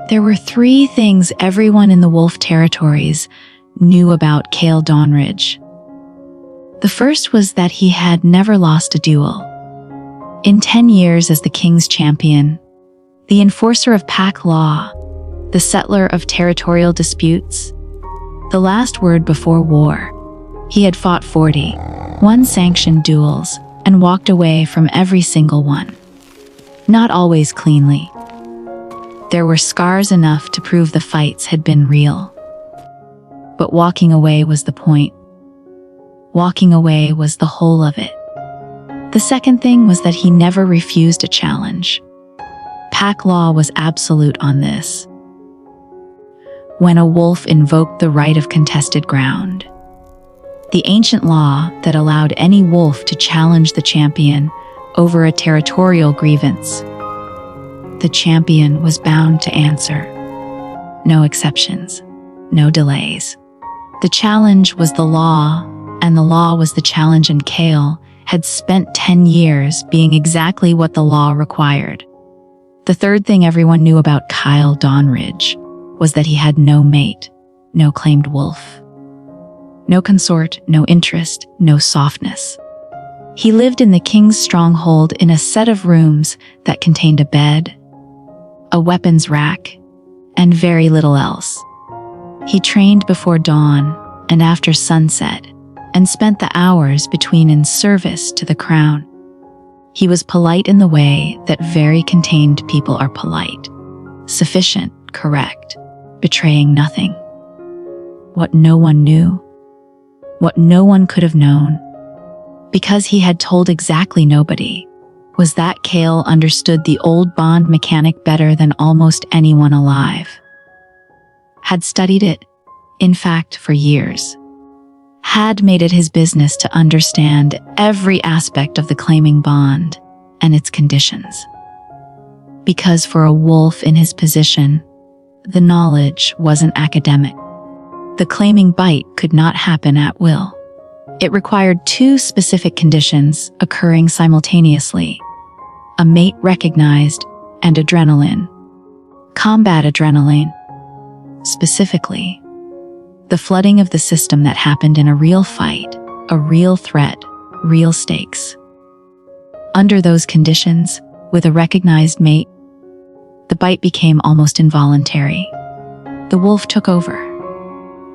There were 3 things everyone in the wolf territories knew about Kael Dawnridge. The first was that he had never lost a duel. In 10 years as the king's champion, the enforcer of pack law, the settler of territorial disputes, the last word before war, he had fought 41 sanctioned duels and walked away from every single one. Not always cleanly. There were scars enough to prove the fights had been real. But walking away was the point. Walking away was the whole of it. The second thing was that he never refused a challenge. Pack law was absolute on this. When a wolf invoked the right of contested ground, the ancient law that allowed any wolf to challenge the champion over a territorial grievance, the champion was bound to answer. No exceptions, no delays. The challenge was the law, and the law was the challenge, and Kael had spent 10 years being exactly what the law required. The third thing everyone knew about Kael Dawnridge was that he had no mate, no claimed wolf. No consort, no interest, no softness. He lived in the king's stronghold in a set of rooms that contained a bed, a weapons rack, and very little else. He trained before dawn and after sunset, and spent the hours between in service to the crown. He was polite in the way that very contained people are polite. Sufficient, correct, betraying nothing. What no one knew, what no one could have known, because he had told exactly nobody, was that Kael understood the old bond mechanic better than almost anyone alive. Had studied it, in fact, for years. Had made it his business to understand every aspect of the claiming bond and its conditions. Because for a wolf in his position, the knowledge wasn't academic. The claiming bite could not happen at will. It required 2 specific conditions occurring simultaneously: a mate recognized and adrenaline. Combat adrenaline. Specifically, the flooding of the system that happened in a real fight, a real threat, real stakes. Under those conditions, with a recognized mate, the bite became almost involuntary. The wolf took over.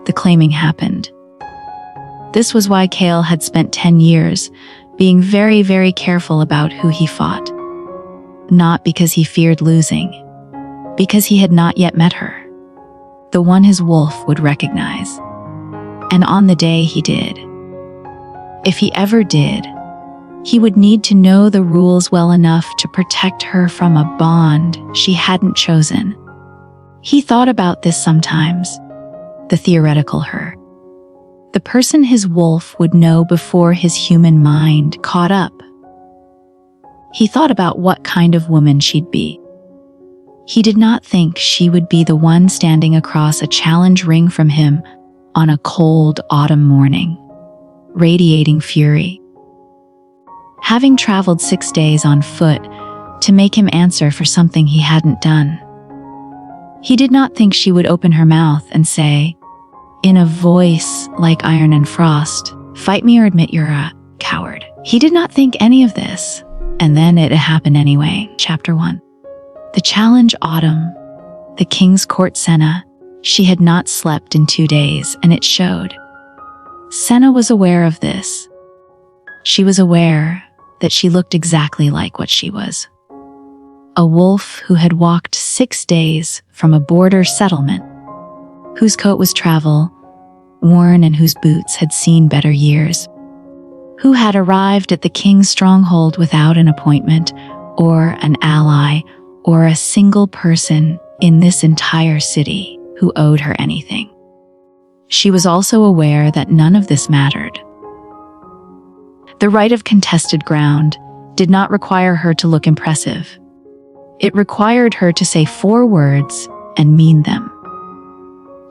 The claiming happened. This was why Kael had spent 10 years being very, very careful about who he fought. Not because he feared losing, because he had not yet met her. The one his wolf would recognize. And on the day he did, if he ever did, he would need to know the rules well enough to protect her from a bond she hadn't chosen. He thought about this sometimes, the theoretical her. The person his wolf would know before his human mind caught up. He thought about what kind of woman she'd be. He did not think she would be the one standing across a challenge ring from him on a cold autumn morning, radiating fury. Having traveled 6 days on foot to make him answer for something he hadn't done. He did not think she would open her mouth and say, in a voice like iron and frost, "Fight me or admit you're a coward." He did not think any of this, and then it happened anyway. Chapter 1. The challenge autumn, the king's court Senna. She had not slept in 2 days, and it showed. Senna was aware of this. She was aware that she looked exactly like what she was. A wolf who had walked 6 days from a border settlement, whose coat was travel-worn and whose boots had seen better years, who had arrived at the king's stronghold without an appointment or an ally or a single person in this entire city who owed her anything. She was also aware that none of this mattered. The right of contested ground did not require her to look impressive. It required her to say 4 words and mean them.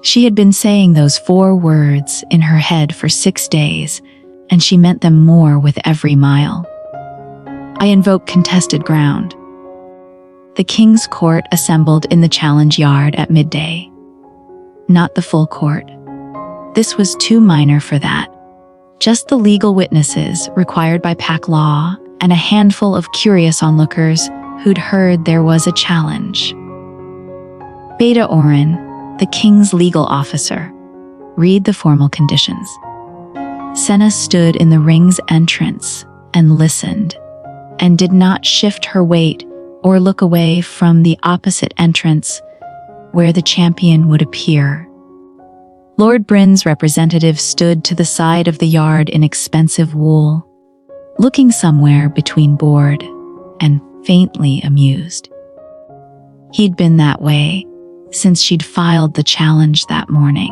She had been saying those 4 words in her head for 6 days, and she meant them more with every mile. I invoke contested ground. The king's court assembled in the challenge yard at midday. Not the full court. This was too minor for that. Just the legal witnesses required by pack law and a handful of curious onlookers who'd heard there was a challenge. Beta Orin, the king's legal officer, read the formal conditions. Senna stood in the ring's entrance and listened, and did not shift her weight or look away from the opposite entrance where the champion would appear. Lord Brynn's representative stood to the side of the yard in expensive wool, looking somewhere between bored and faintly amused. He'd been that way since she'd filed the challenge that morning,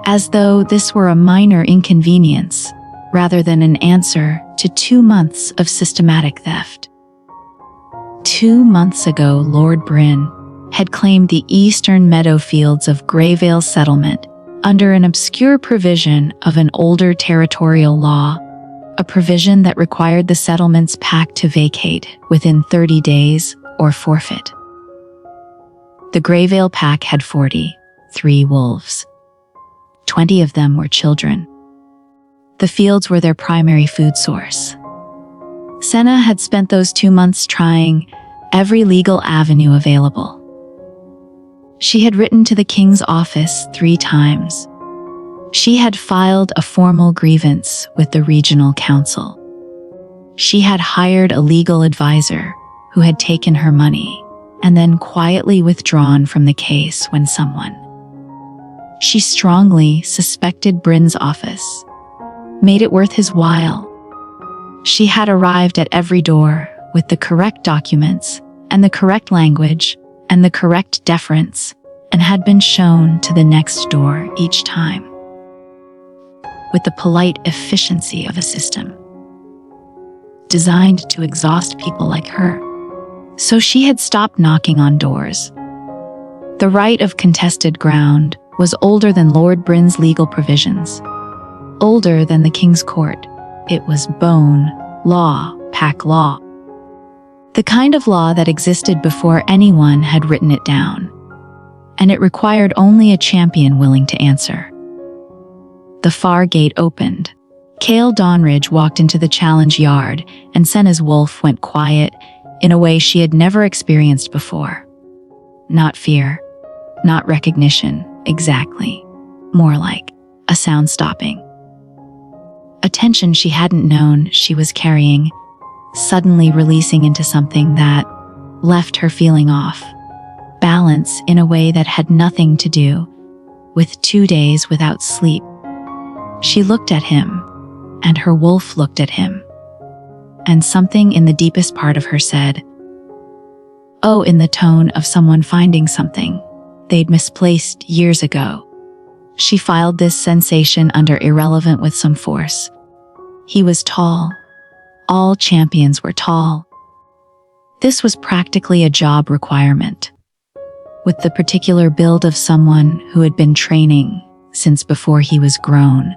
as though this were a minor inconvenience rather than an answer to 2 months of systematic theft. 2 months ago, Lord Brynn had claimed the eastern meadow fields of Greyvale settlement under an obscure provision of an older territorial law, a provision that required the settlement's pack to vacate within 30 days or forfeit. The Greyvale pack had 43 wolves. 20 of them were children. The fields were their primary food source. Senna had spent those 2 months trying every legal avenue available. She had written to the king's office 3 times. She had filed a formal grievance with the regional council. She had hired a legal advisor who had taken her money and then quietly withdrawn from the case when someone she strongly suspected Brynn's office made it worth his while. She had arrived at every door with the correct documents and the correct language and the correct deference, and had been shown to the next door each time, with the polite efficiency of a system designed to exhaust people like her. So she had stopped knocking on doors. The right of contested ground was older than Lord Brynn's legal provisions, older than the king's court. It was bone law, pack law. The kind of law that existed before anyone had written it down, and it required only a champion willing to answer. The far gate opened. Kael Dawnridge walked into the challenge yard, and Senna's wolf went quiet in a way she had never experienced before. Not fear, not recognition, exactly. More like a sound stopping. A tension she hadn't known she was carrying, suddenly releasing into something that left her feeling off balance in a way that had nothing to do with 2 days without sleep. She looked at him, and her wolf looked at him, and something in the deepest part of her said, "Oh," in the tone of someone finding something they'd misplaced years ago. She filed this sensation under irrelevant with some force. He was tall. All champions were tall. This was practically a job requirement, with the particular build of someone who had been training since before he was grown.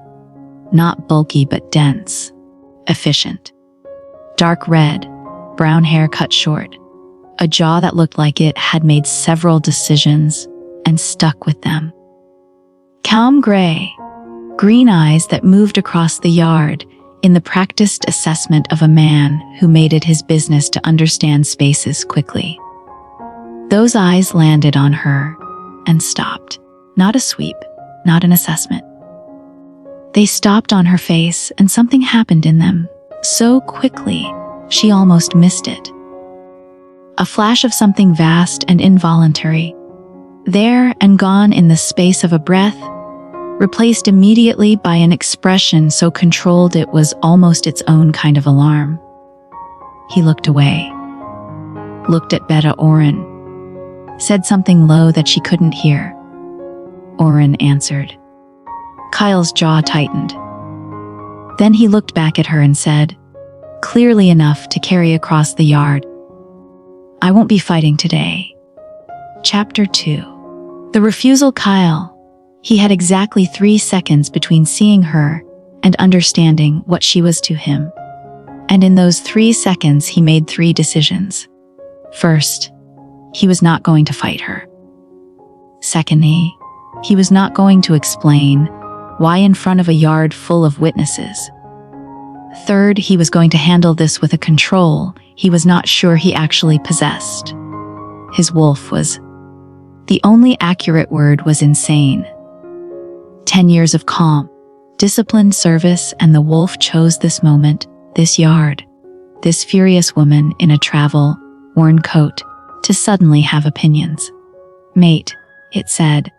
Not bulky but dense, efficient. Dark red, brown hair cut short, a jaw that looked like it had made several decisions and stuck with them. Calm gray, green eyes that moved across the yard in the practiced assessment of a man who made it his business to understand spaces quickly. Those eyes landed on her and stopped. Not a sweep, not an assessment. They stopped on her face, and something happened in them so quickly she almost missed it. A flash of something vast and involuntary, there and gone in the space of a breath, replaced immediately by an expression so controlled it was almost its own kind of alarm. He looked away, looked at Beta Orin, said something low that she couldn't hear. Orin answered. Kyle's jaw tightened. Then he looked back at her and said, clearly enough to carry across the yard, "I won't be fighting today." Chapter 2. The refusal. Kael. He had exactly 3 seconds between seeing her and understanding what she was to him. And in those 3 seconds he made 3 decisions. First, he was not going to fight her. Secondly, he was not going to explain why in front of a yard full of witnesses. Third, he was going to handle this with a control he was not sure he actually possessed. His wolf was... The only accurate word was insane. 10 years of calm, disciplined service, and the wolf chose this moment, this yard, this furious woman in a travel-worn coat, to suddenly have opinions. Mate, it said,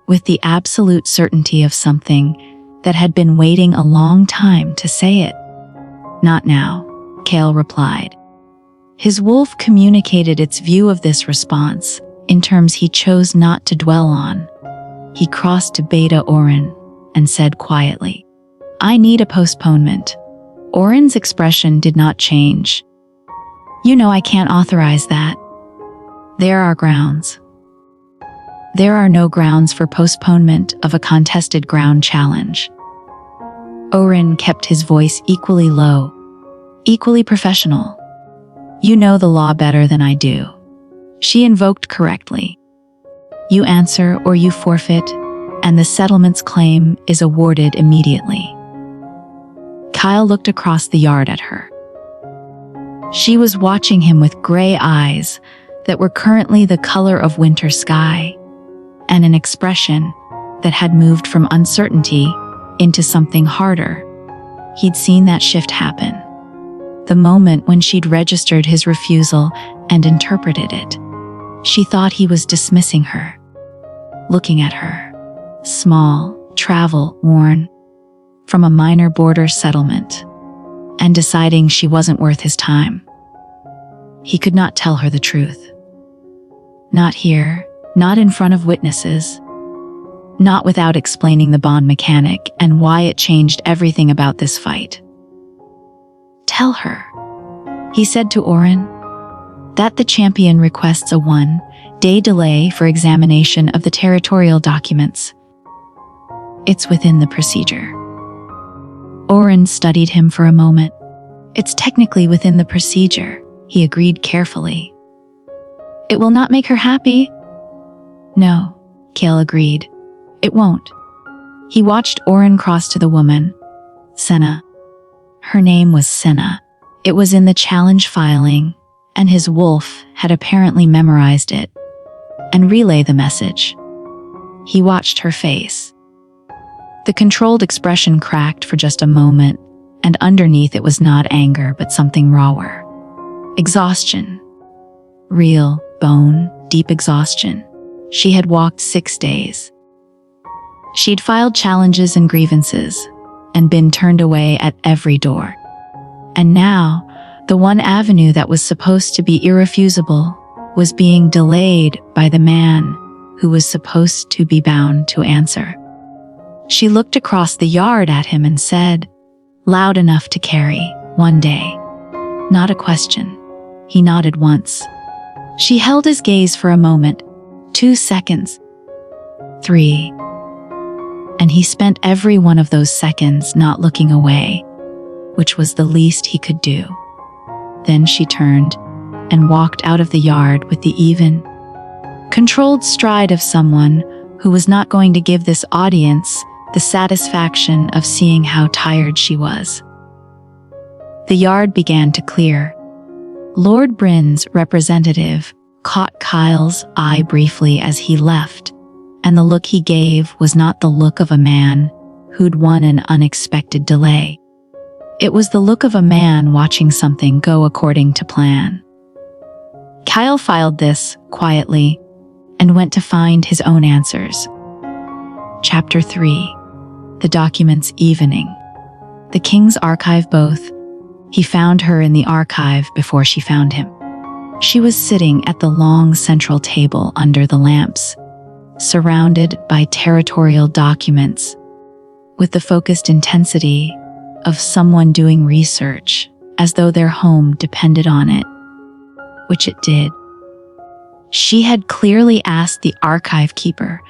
with the absolute certainty of something that had been waiting a long time to say it. Not now, Kael replied. His wolf communicated its view of this response in terms he chose not to dwell on. He crossed to Beta Oren and said quietly, "I need a postponement." Oren's expression did not change. "You know I can't authorize that." "There are grounds." "There are no grounds for postponement of a contested ground challenge." Oren kept his voice equally low, equally professional. "You know the law better than I do." She invoked correctly. "You answer or you forfeit, and the settlement's claim is awarded immediately." Kael looked across the yard at her. She was watching him with gray eyes that were currently the color of winter sky, and an expression that had moved from uncertainty into something harder. He'd seen that shift happen. The moment when she'd registered his refusal and interpreted it. She thought he was dismissing her, looking at her, small, travel-worn, from a minor border settlement, and deciding she wasn't worth his time. He could not tell her the truth. Not here, not in front of witnesses, not without explaining the bond mechanic and why it changed everything about this fight. "Tell her," he said to Oren, "that the champion requests a 1-day delay for examination of the territorial documents. It's within the procedure." Oren studied him for a moment. "It's technically within the procedure," he agreed carefully. "It will not make her happy?" "No," Kael agreed. "It won't." He watched Oren cross to the woman. Senna. Her name was Senna. It was in the challenge filing, and his wolf had apparently memorized it, and relay the message. He watched her face. The controlled expression cracked for just a moment, and underneath it was not anger but something rawer. Exhaustion. Real, bone, deep exhaustion. She had walked 6 days. She'd filed challenges and grievances, and been turned away at every door. And now, the one avenue that was supposed to be irrefusable was being delayed by the man who was supposed to be bound to answer. She looked across the yard at him and said, loud enough to carry, "1 day." Not a question. He nodded once. She held his gaze for a moment, 2 seconds, 3. And he spent every one of those seconds not looking away, which was the least he could do. Then she turned and walked out of the yard with the even, controlled stride of someone who was not going to give this audience the satisfaction of seeing how tired she was. The yard began to clear. Lord Brynn's representative caught Kael's eye briefly as he left, and the look he gave was not the look of a man who'd won an unexpected delay. It was the look of a man watching something go according to plan. Kael filed this quietly and went to find his own answers. Chapter 3. The Documents Evening. The King's Archive both. He found her in the archive before she found him. She was sitting at the long central table under the lamps, surrounded by territorial documents, with the focused intensity of someone doing research, as though their home depended on it, which it did. She had clearly asked the archive keeper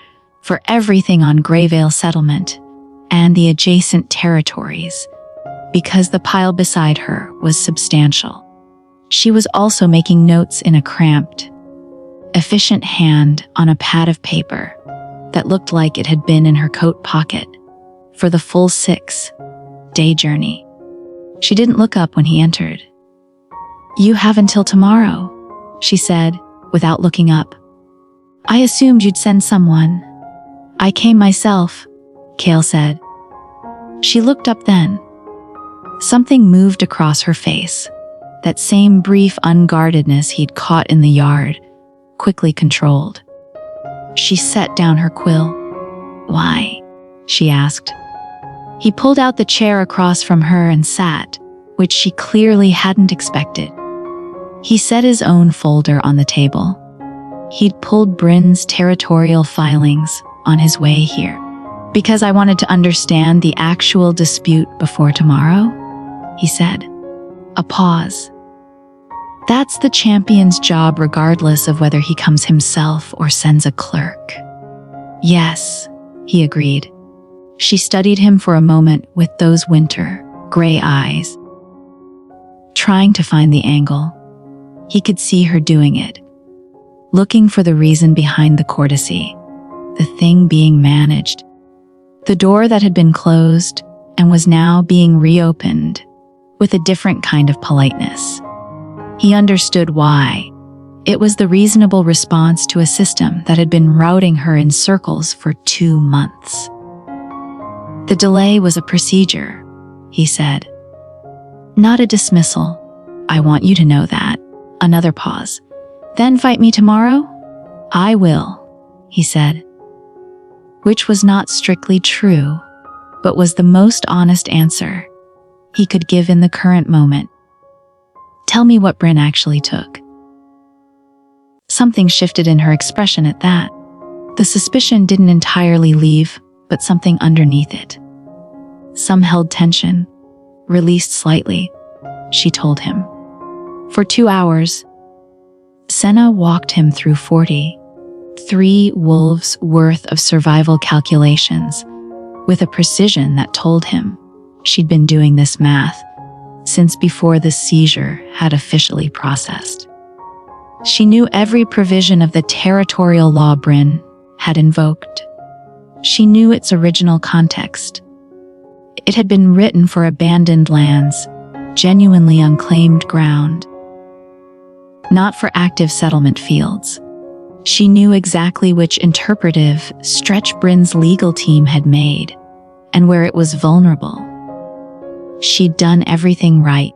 for everything on Greyvale Settlement and the adjacent territories, because the pile beside her was substantial. She was also making notes in a cramped, efficient hand on a pad of paper that looked like it had been in her coat pocket for the full 6-day journey. She didn't look up when he entered. "You have until tomorrow," she said, without looking up. "I assumed you'd send someone." "I came myself," Kael said. She looked up then. Something moved across her face. That same brief unguardedness he'd caught in the yard, quickly controlled. She set down her quill. "Why?" she asked. He pulled out the chair across from her and sat, which she clearly hadn't expected. He set his own folder on the table. He'd pulled Brynn's territorial filings on his way here. "Because I wanted to understand the actual dispute before tomorrow," he said. A pause. "That's the champion's job regardless of whether he comes himself or sends a clerk." "Yes," he agreed. She studied him for a moment with those winter, gray eyes, trying to find the angle. He could see her doing it, looking for the reason behind the courtesy, the thing being managed, the door that had been closed and was now being reopened with a different kind of politeness. He understood why. It was the reasonable response to a system that had been routing her in circles for 2 months. "The delay was a procedure," he said. "Not a dismissal. I want you to know that." Another pause. "Then fight me tomorrow?" "I will," he said. Which was not strictly true, but was the most honest answer he could give in the current moment. "Tell me what Brynn actually took." Something shifted in her expression at that. The suspicion didn't entirely leave, but something underneath it. Some held tension, released slightly, she told him. For 2 hours, Senna walked him through 43 wolves' worth of survival calculations with a precision that told him she'd been doing this math since before the seizure had officially processed. She knew every provision of the territorial law Brynn had invoked. She knew its original context. It had been written for abandoned lands, genuinely unclaimed ground, not for active settlement fields. She knew exactly which interpretive stretch Brynn's legal team had made, and where it was vulnerable. She'd done everything right.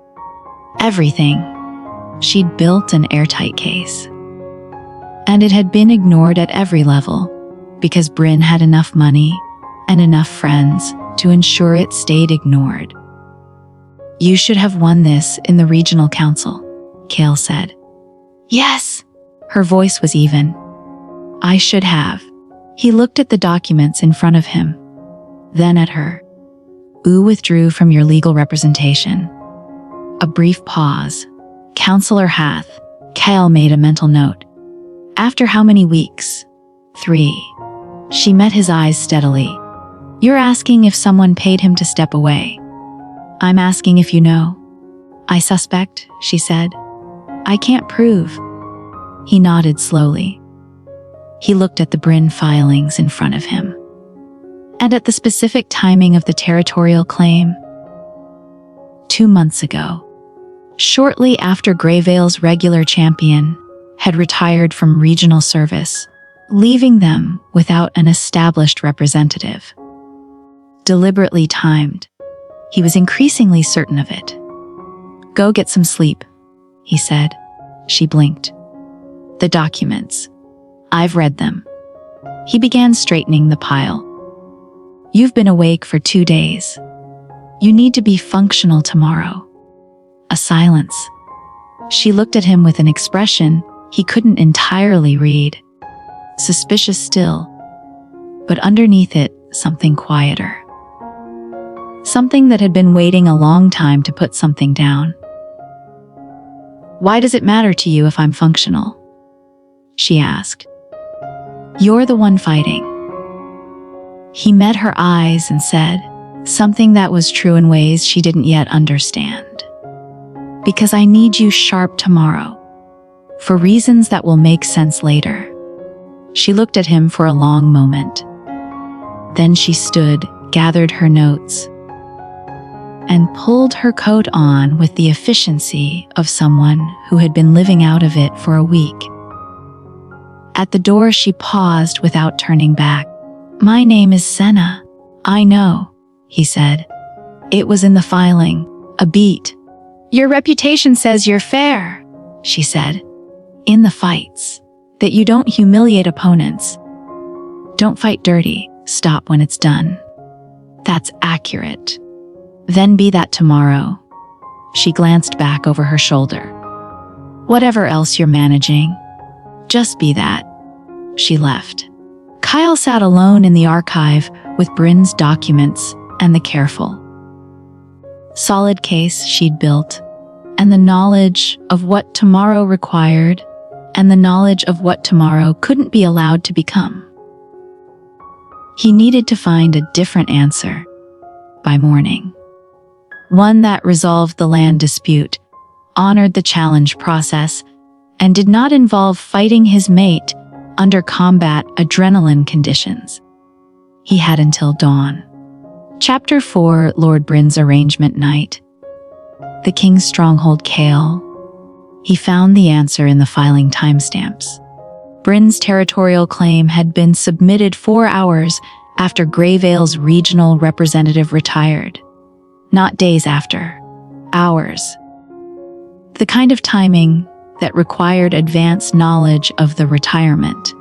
Everything. She'd built an airtight case. And it had been ignored at every level, because Brynn had enough money and enough friends to ensure it stayed ignored. "You should have won this in the regional council," Kael said. "Yes." Her voice was even. "I should have." He looked at the documents in front of him, then at her. "U withdrew from your legal representation." A brief pause. "Counselor Hath," Kael made a mental note. "After how many weeks?" 3. She met his eyes steadily. "You're asking if someone paid him to step away." "I'm asking if you know." "I suspect," she said. "I can't prove." He nodded slowly. He looked at the Brynn filings in front of him, and at the specific timing of the territorial claim. 2 months ago, shortly after Greyvale's regular champion had retired from regional service, leaving them without an established representative. Deliberately timed. He was increasingly certain of it. "Go get some sleep," he said. She blinked. "The documents. I've read them." He began straightening the pile. "You've been awake for 2 days. You need to be functional tomorrow." A silence. She looked at him with an expression he couldn't entirely read. Suspicious still, but underneath it, something quieter. Something that had been waiting a long time to put something down. "Why does it matter to you if I'm functional?" she asked. "You're the one fighting." He met her eyes and said something that was true in ways she didn't yet understand. Because I need you sharp tomorrow, for reasons that will make sense later." She looked at him for a long moment. Then she stood, gathered her notes, and pulled her coat on with the efficiency of someone who had been living out of it for a week. At the door, she paused without turning back. "My name is Senna. I know," he said. "It was in the filing, a beat." "Your reputation says you're fair," she said. "In the fights, that you don't humiliate opponents. Don't fight dirty, stop when it's done." "That's accurate. Then be that tomorrow." She glanced back over her shoulder. "Whatever else you're managing, just be that." She left. Kael sat alone in the archive with Brynn's documents and the careful, solid case she'd built, and the knowledge of what tomorrow required, and the knowledge of what tomorrow couldn't be allowed to become. He needed to find a different answer by morning. One that resolved the land dispute, honored the challenge process, and did not involve fighting his mate under combat adrenaline conditions. He had until dawn. Chapter 4, Lord Brynn's Arrangement Night. The King's Stronghold. Kael. He found the answer in the filing timestamps. Brynn's territorial claim had been submitted 4 hours after Greyvale's regional representative retired. Not days after, hours. The kind of timing that required advance knowledge of the retirement,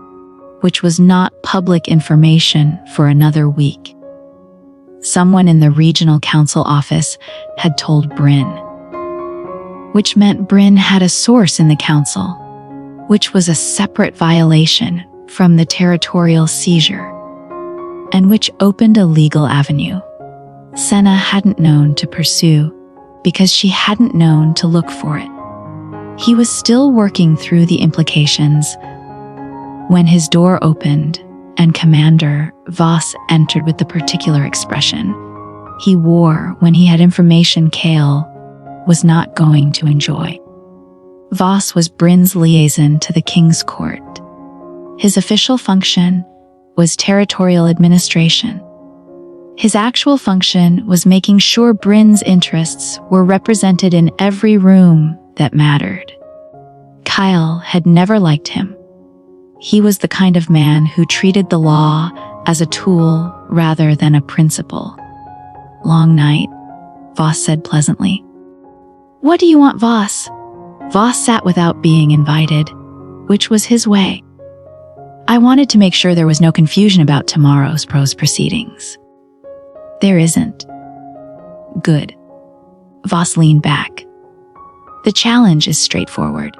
which was not public information for another week. Someone in the regional council office had told Brynn, which meant Brynn had a source in the council, which was a separate violation from the territorial seizure, and which opened a legal avenue Senna hadn't known to pursue because she hadn't known to look for it. He was still working through the implications when his door opened and Commander Voss entered with the particular expression he wore when he had information Kael was not going to enjoy. Voss was Brynn's liaison to the King's Court. His official function was territorial administration. His actual function was making sure Brynn's interests were represented in every room that mattered. Kael had never liked him. He was the kind of man who treated the law as a tool rather than a principle. "Long night," Voss said pleasantly. "What do you want, Voss?" Voss sat without being invited, which was his way. "I wanted to make sure there was no confusion about tomorrow's proceedings." "There isn't." "Good." Voss leaned back. "The challenge is straightforward.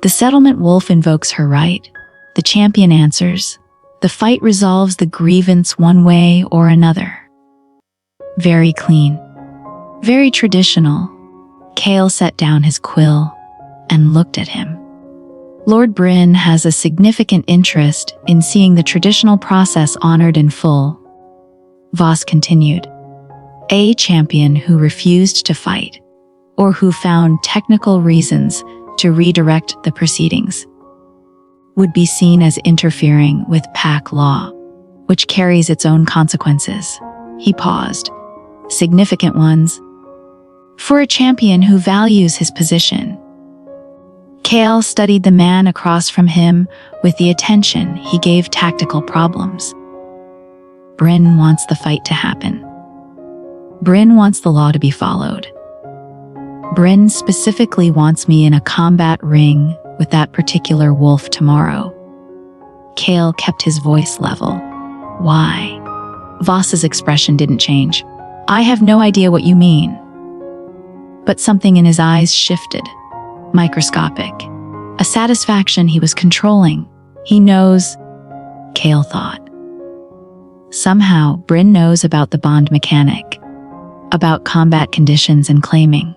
The settlement wolf invokes her right. The champion answers. The fight resolves the grievance one way or another. Very clean. Very traditional." Kael set down his quill and looked at him. "Lord Brynn has a significant interest in seeing the traditional process honored in full." Voss continued. "A champion who refused to fight, or who found technical reasons to redirect the proceedings, would be seen as interfering with pack law, which carries its own consequences." He paused. "Significant ones. For a champion who values his position." Kael studied the man across from him with the attention he gave tactical problems. "Brynn wants the fight to happen. Brynn wants the law to be followed. Brynn specifically wants me in a combat ring with that particular wolf tomorrow." Kael kept his voice level. "Why?" Voss's expression didn't change. "I have no idea what you mean." But something in his eyes shifted. Microscopic. A satisfaction he was controlling. "He knows," Kael thought. Somehow, Brynn knows about the bond mechanic, about combat conditions and claiming.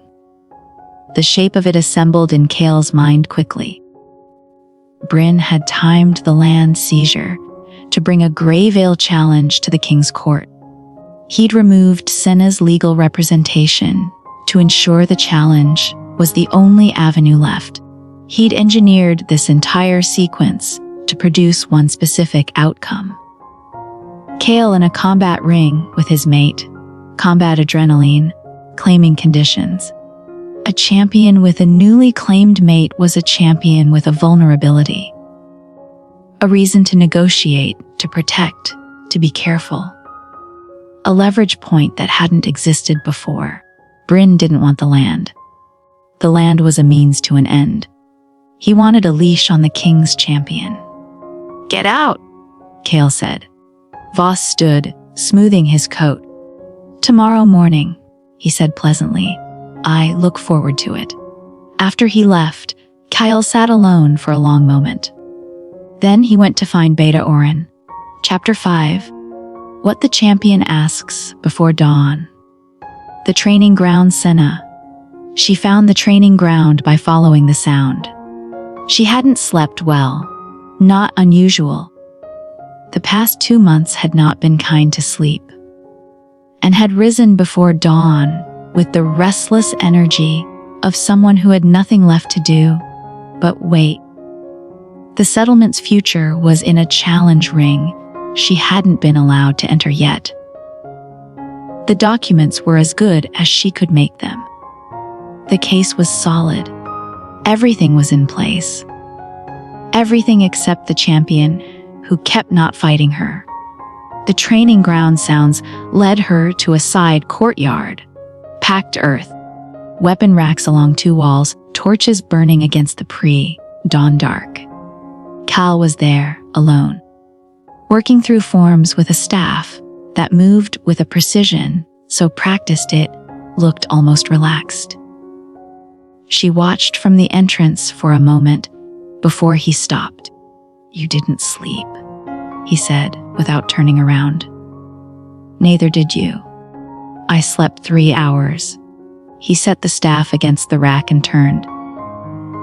The shape of it assembled in Kael's mind quickly. Brynn had timed the land seizure to bring a Greyvale challenge to the King's Court. He'd removed Senna's legal representation to ensure the challenge was the only avenue left. He'd engineered this entire sequence to produce one specific outcome. Kael in a combat ring with his mate, combat adrenaline, claiming conditions. A champion with a newly claimed mate was a champion with a vulnerability. A reason to negotiate, to protect, to be careful. A leverage point that hadn't existed before. Brynn didn't want the land. The land was a means to an end. He wanted a leash on the king's champion. "Get out," Kael said. Voss stood, smoothing his coat. "Tomorrow morning," he said pleasantly. "I look forward to it." After he left, Kael sat alone for a long moment. Then he went to find Beta Orin. Chapter 5. What the champion asks before dawn. The training ground Senna. She found the training ground by following the sound. She hadn't slept well. Not unusual. The past 2 months had not been kind to sleep, and had risen before dawn with the restless energy of someone who had nothing left to do but wait. The settlement's future was in a challenge ring she hadn't been allowed to enter yet. The documents were as good as she could make them. The case was solid. Everything was in place. Everything except the champion who kept not fighting her. The training ground sounds led her to a side courtyard. Packed earth, weapon racks along 2 walls, torches burning against the pre-dawn dark. Kael was there, alone, working through forms with a staff that moved with a precision so practiced it looked almost relaxed. She watched from the entrance for a moment before he stopped. "You didn't sleep," he said without turning around. "Neither did you." "I slept 3 hours." He set the staff against the rack and turned.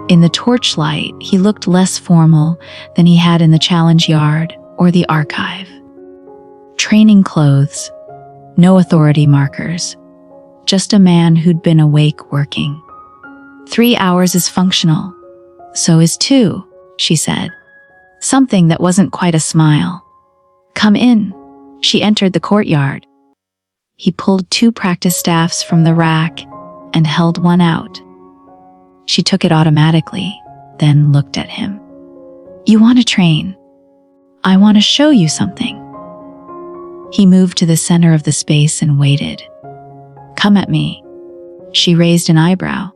In the torchlight, he looked less formal than he had in the challenge yard or the archive. Training clothes, no authority markers, just a man who'd been awake working. 3 hours is functional. So is 2, she said. Something that wasn't quite a smile. "Come in." She entered the courtyard. He pulled 2 practice staffs from the rack and held one out. She took it automatically, then looked at him. "You want to train? I want to show you something." He moved to the center of the space and waited. "Come at me." She raised an eyebrow.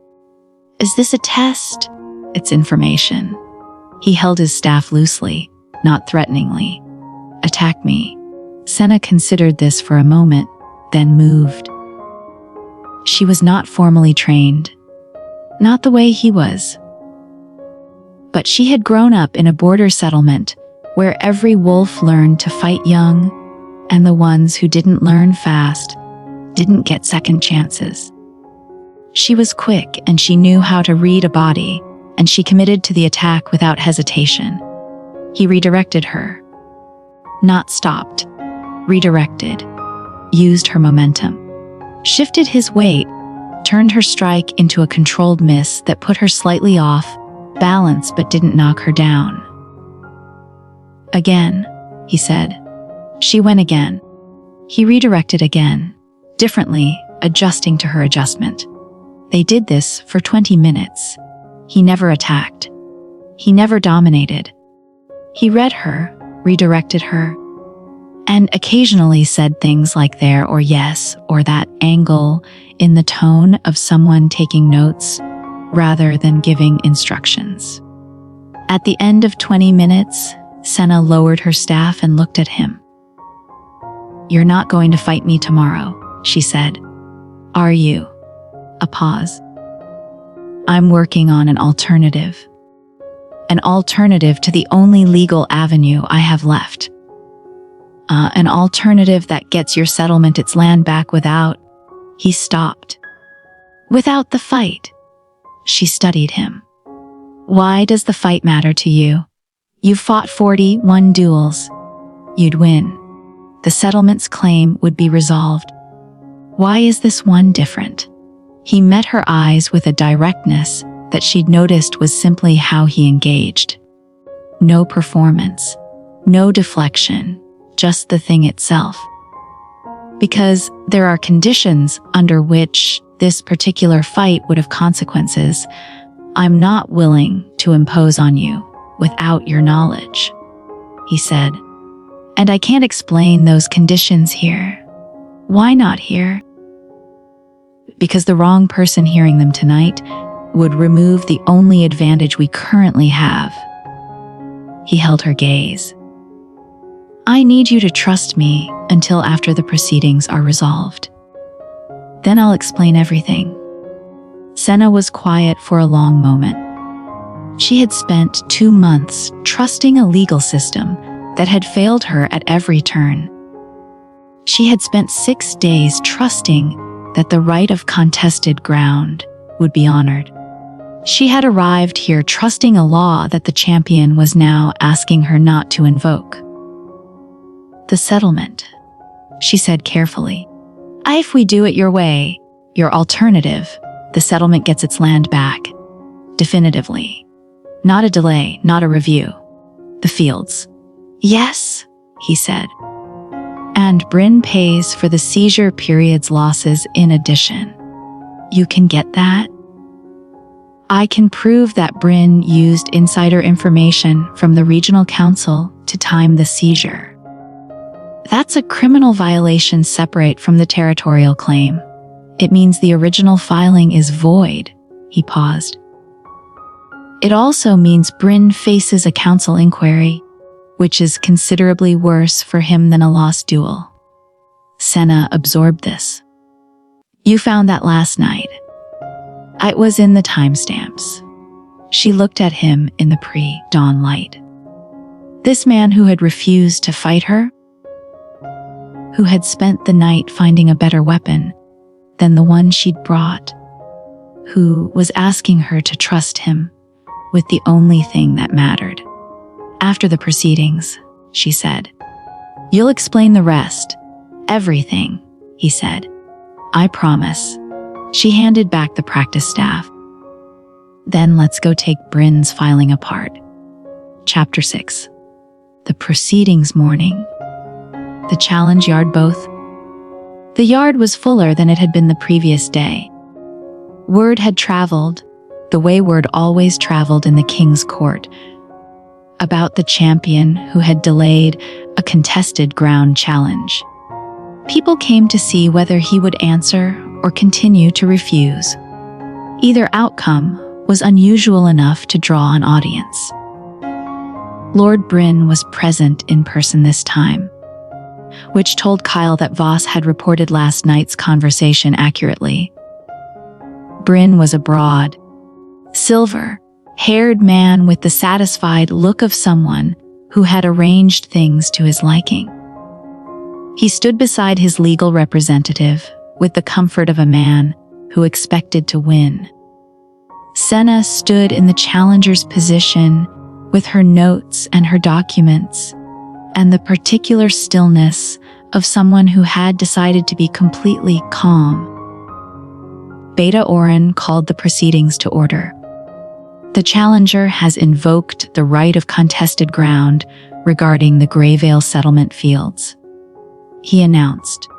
"Is this a test?" "It's information." He held his staff loosely, not threateningly. "Attack me." Senna considered this for a moment, then moved. She was not formally trained. Not the way he was. But she had grown up in a border settlement where every wolf learned to fight young, and the ones who didn't learn fast didn't get second chances. She was quick and she knew how to read a body, and she committed to the attack without hesitation. He redirected her. Not stopped. Redirected. Used her momentum. Shifted his weight, turned her strike into a controlled miss that put her slightly off balance but didn't knock her down. "Again," he said. She went again. He redirected again, differently, adjusting to her adjustment. They did this for 20 minutes. He never attacked. He never dominated. He read her, redirected her, and occasionally said things like there or yes or that angle in the tone of someone taking notes rather than giving instructions. At the end of 20 minutes, Senna lowered her staff and looked at him. "You're not going to fight me tomorrow," she said. "Are you?" A pause. "I'm working on an alternative. An alternative to the only legal avenue I have left. An alternative that gets your settlement its land back without..." He stopped. "Without the fight." She studied him. "Why does the fight matter to you? You fought 41 duels. You'd win. The settlement's claim would be resolved. Why is this one different? He met her eyes with a directness that she'd noticed was simply how he engaged. No performance, no deflection, just the thing itself. Because there are conditions under which this particular fight would have consequences, I'm not willing to impose on you without your knowledge, he said. And I can't explain those conditions here. Why not here? Because the wrong person hearing them tonight would remove the only advantage we currently have. He held her gaze. I need you to trust me until after the proceedings are resolved. Then I'll explain everything. Senna was quiet for a long moment. She had spent 2 months trusting a legal system that had failed her at every turn. She had spent 6 days trusting that the right of contested ground would be honored. She had arrived here trusting a law that the champion was now asking her not to invoke. The settlement, she said carefully. If we do it your way, your alternative, the settlement gets its land back. Definitively. Not a delay, not a review. The fields. Yes, he said. And Brynn pays for the seizure period's losses in addition. You can get that? I can prove that Brynn used insider information from the regional council to time the seizure. That's a criminal violation separate from the territorial claim. It means the original filing is void, he paused. It also means Brynn faces a council inquiry, which is considerably worse for him than a lost duel. Senna absorbed this. You found that last night. It was in the timestamps. She looked at him in the pre-dawn light. This man who had refused to fight her, who had spent the night finding a better weapon than the one she'd brought, who was asking her to trust him with the only thing that mattered. After the proceedings, she said. You'll explain the rest. Everything, he said. I promise. She handed back the practice staff. Then let's go take Brynn's filing apart. Chapter 6. The proceedings morning. The challenge yard both. The yard was fuller than it had been the previous day. Word had traveled, the way word always traveled in the king's court, about the champion who had delayed a contested ground challenge. People came to see whether he would answer or continue to refuse. Either outcome was unusual enough to draw an audience. Lord Brynn was present in person this time, which told Kael that Voss had reported last night's conversation accurately. Brynn was a broad, silver-haired man with the satisfied look of someone who had arranged things to his liking. He stood beside his legal representative with the comfort of a man who expected to win. Senna stood in the challenger's position with her notes and her documents, and the particular stillness of someone who had decided to be completely calm. Beta Oren called the proceedings to order. The challenger has invoked the right of contested ground regarding the Greyvale settlement fields. He announced,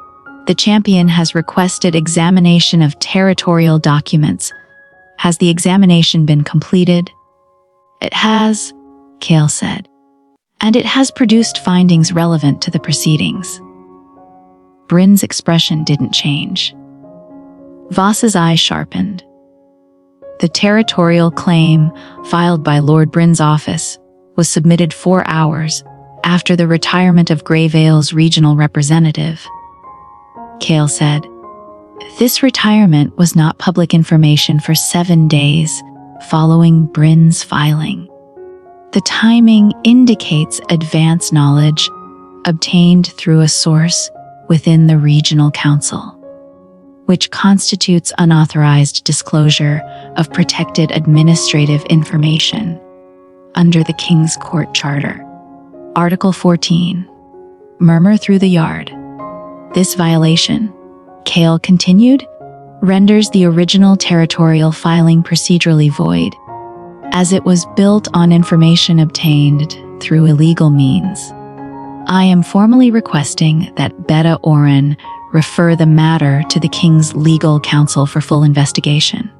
the champion has requested examination of territorial documents. Has the examination been completed? It has, Kael said, and it has produced findings relevant to the proceedings. Brynn's expression didn't change. Voss's eyes sharpened. The territorial claim filed by Lord Brynn's office was submitted 4 hours after the retirement of Greyvale's regional representative. Kael said, this retirement was not public information for 7 days following Brynn's filing. The timing indicates advance knowledge obtained through a source within the regional council, which constitutes unauthorized disclosure of protected administrative information under the King's Court Charter. Article 14. Murmur through the yard. This violation, Kael continued, renders the original territorial filing procedurally void, as it was built on information obtained through illegal means. I am formally requesting that Beta Oren refer the matter to the King's legal counsel for full investigation.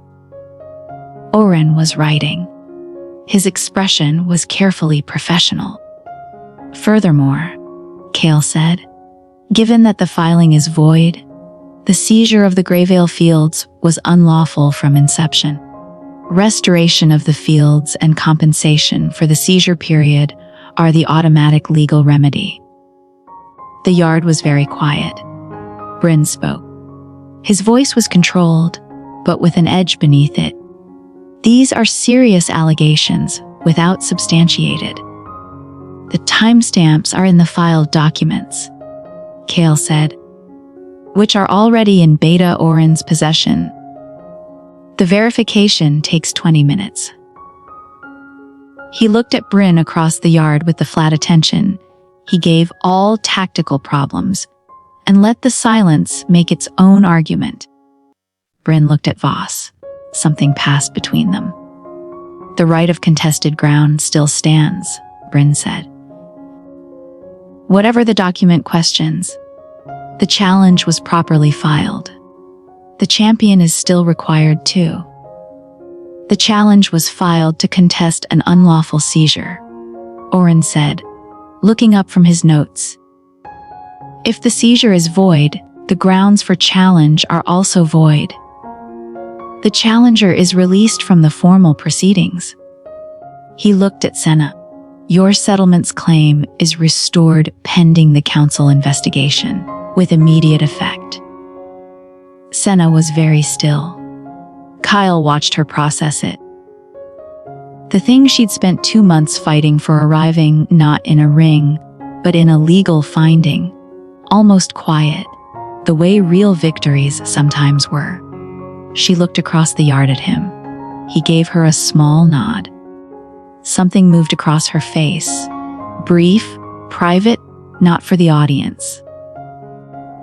Oren was writing. His expression was carefully professional. Furthermore, Kael said, given that the filing is void, the seizure of the Greyvale fields was unlawful from inception. Restoration of the fields and compensation for the seizure period are the automatic legal remedy. The yard was very quiet. Brynn spoke. His voice was controlled, but with an edge beneath it. These are serious allegations without substantiated. The timestamps are in the filed documents, Kael said, which are already in Beta Oren's possession. The verification takes 20 minutes. He looked at Brynn across the yard with the flat attention he gave all tactical problems and let the silence make its own argument. Brynn looked at Voss. Something passed between them. The right of contested ground still stands, Brynn said. Whatever the document questions, the challenge was properly filed. The champion is still required too. The challenge was filed to contest an unlawful seizure, Oren said, looking up from his notes. If the seizure is void, the grounds for challenge are also void. The challenger is released from the formal proceedings. He looked at Senna. Your settlement's claim is restored pending the council investigation, with immediate effect. Senna was very still. Kael watched her process it. The thing she'd spent 2 months fighting for arriving not in a ring, but in a legal finding, almost quiet, the way real victories sometimes were. She looked across the yard at him. He gave her a small nod. Something moved across her face. Brief, private, not for the audience.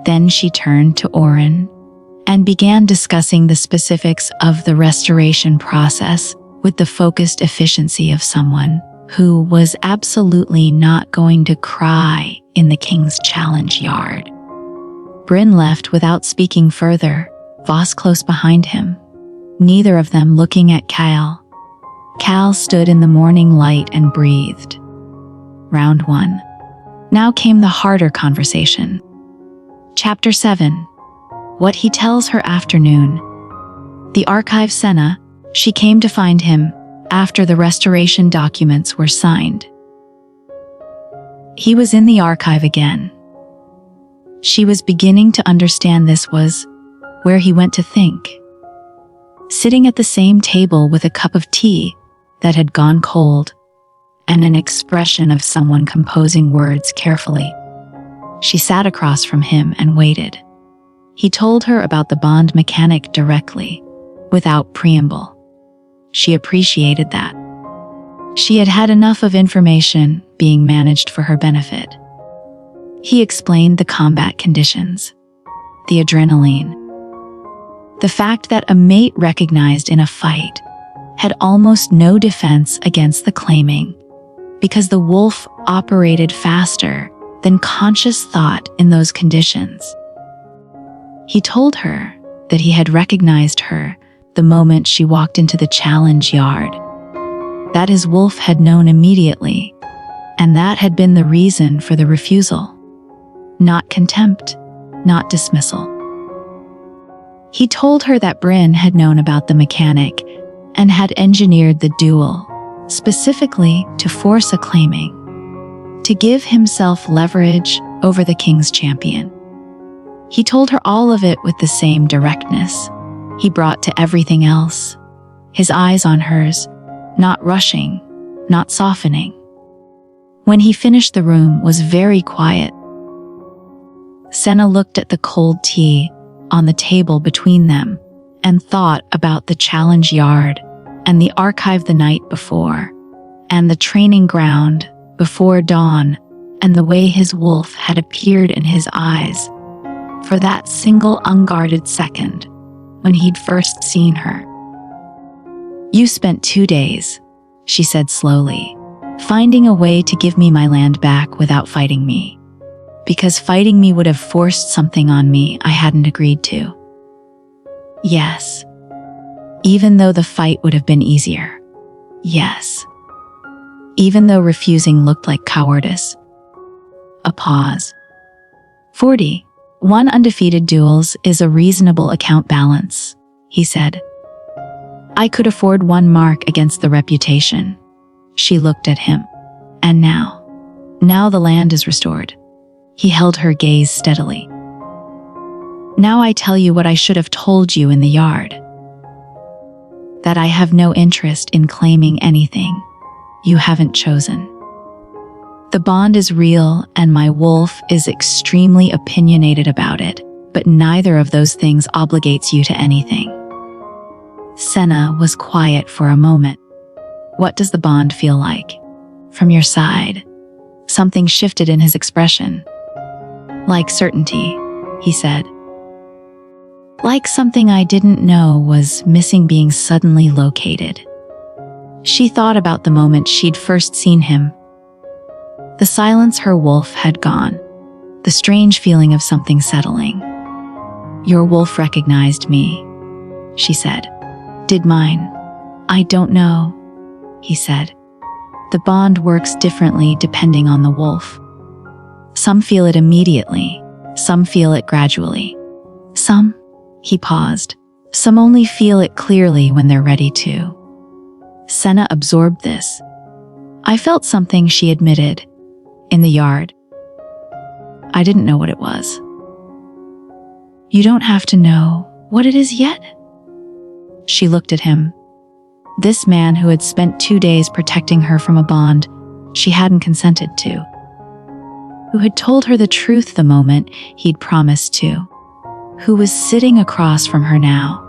Then she turned to Oren and began discussing the specifics of the restoration process with the focused efficiency of someone who was absolutely not going to cry in the King's challenge yard. Brynn left without speaking further, Voss close behind him, neither of them looking at Kael. Kael stood in the morning light and breathed. Round 1. Now came the harder conversation. Chapter 7. What he tells her afternoon. The archive Senna, she came to find him after the restoration documents were signed. He was in the archive again. She was beginning to understand this was where he went to think. Sitting at the same table with a cup of tea that had gone cold and an expression of someone composing words carefully. She sat across from him and waited. He told her about the bond mechanic directly, without preamble. She appreciated that. She had had enough of information being managed for her benefit. He explained the combat conditions, the adrenaline, the fact that a mate recognized in a fight had almost no defense against the claiming because the wolf operated faster than conscious thought in those conditions. He told her that he had recognized her the moment she walked into the challenge yard, that his wolf had known immediately, and that had been the reason for the refusal. Not contempt, not dismissal. He told her that Brynn had known about the mechanic and had engineered the duel, specifically to force a claiming, to give himself leverage over the King's champion. He told her all of it with the same directness he brought to everything else, his eyes on hers, not rushing, not softening. When he finished, the room was very quiet. Senna looked at the cold tea on the table between them and thought about the challenge yard and the archive the night before and the training ground before dawn and the way his wolf had appeared in his eyes for that single unguarded second when he'd first seen her. "You spent 2 days," she said slowly, "finding a way to give me my land back without fighting me. Because fighting me would have forced something on me I hadn't agreed to." "Yes. Even though the fight would have been easier. Yes. Even though refusing looked like cowardice." A pause. 41 undefeated duels is a reasonable account balance, he said. "I could afford 1 mark against the reputation." She looked at him. "And now the land is restored." He held her gaze steadily. "Now I tell you what I should have told you in the yard. That I have no interest in claiming anything you haven't chosen. The bond is real and my wolf is extremely opinionated about it, but neither of those things obligates you to anything." Senna was quiet for a moment. "What does the bond feel like? From your side?" Something shifted in his expression. "Like certainty," he said. "Like something I didn't know was missing being suddenly located." She thought about the moment she'd first seen him. The silence her wolf had gone, the strange feeling of something settling. "Your wolf recognized me," she said. "Did mine?" "I don't know," he said. "The bond works differently depending on the wolf. Some feel it immediately, some feel it gradually. Some," he paused, "some only feel it clearly when they're ready to." Senna absorbed this. "I felt something," she admitted, "in the yard. I didn't know what it was." "You don't have to know what it is yet." She looked at him. This man who had spent 2 days protecting her from a bond she hadn't consented to. Who had told her the truth the moment he'd promised to. Who was sitting across from her now,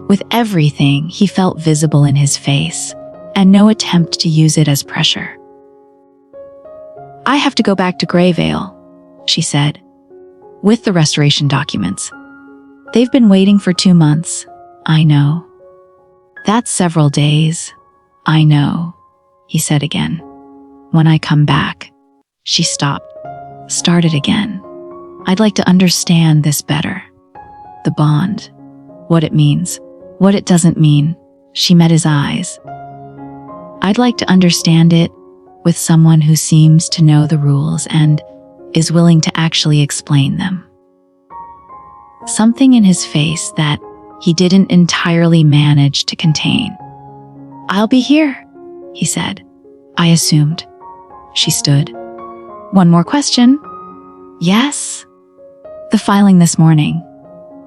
with everything he felt visible in his face, and no attempt to use it as pressure. "I have to go back to Greyvale," she said, "with the restoration documents. They've been waiting for 2 months, I know." "That's several days, I know," he said again. "When I come back." She stopped, started again. "I'd like to understand this better. The bond, what it means, what it doesn't mean." She met his eyes. "I'd like to understand it with someone who seems to know the rules and is willing to actually explain them." Something in his face that he didn't entirely manage to contain. "I'll be here," he said. "I assumed." She stood. "One more question." "Yes?" "The filing this morning.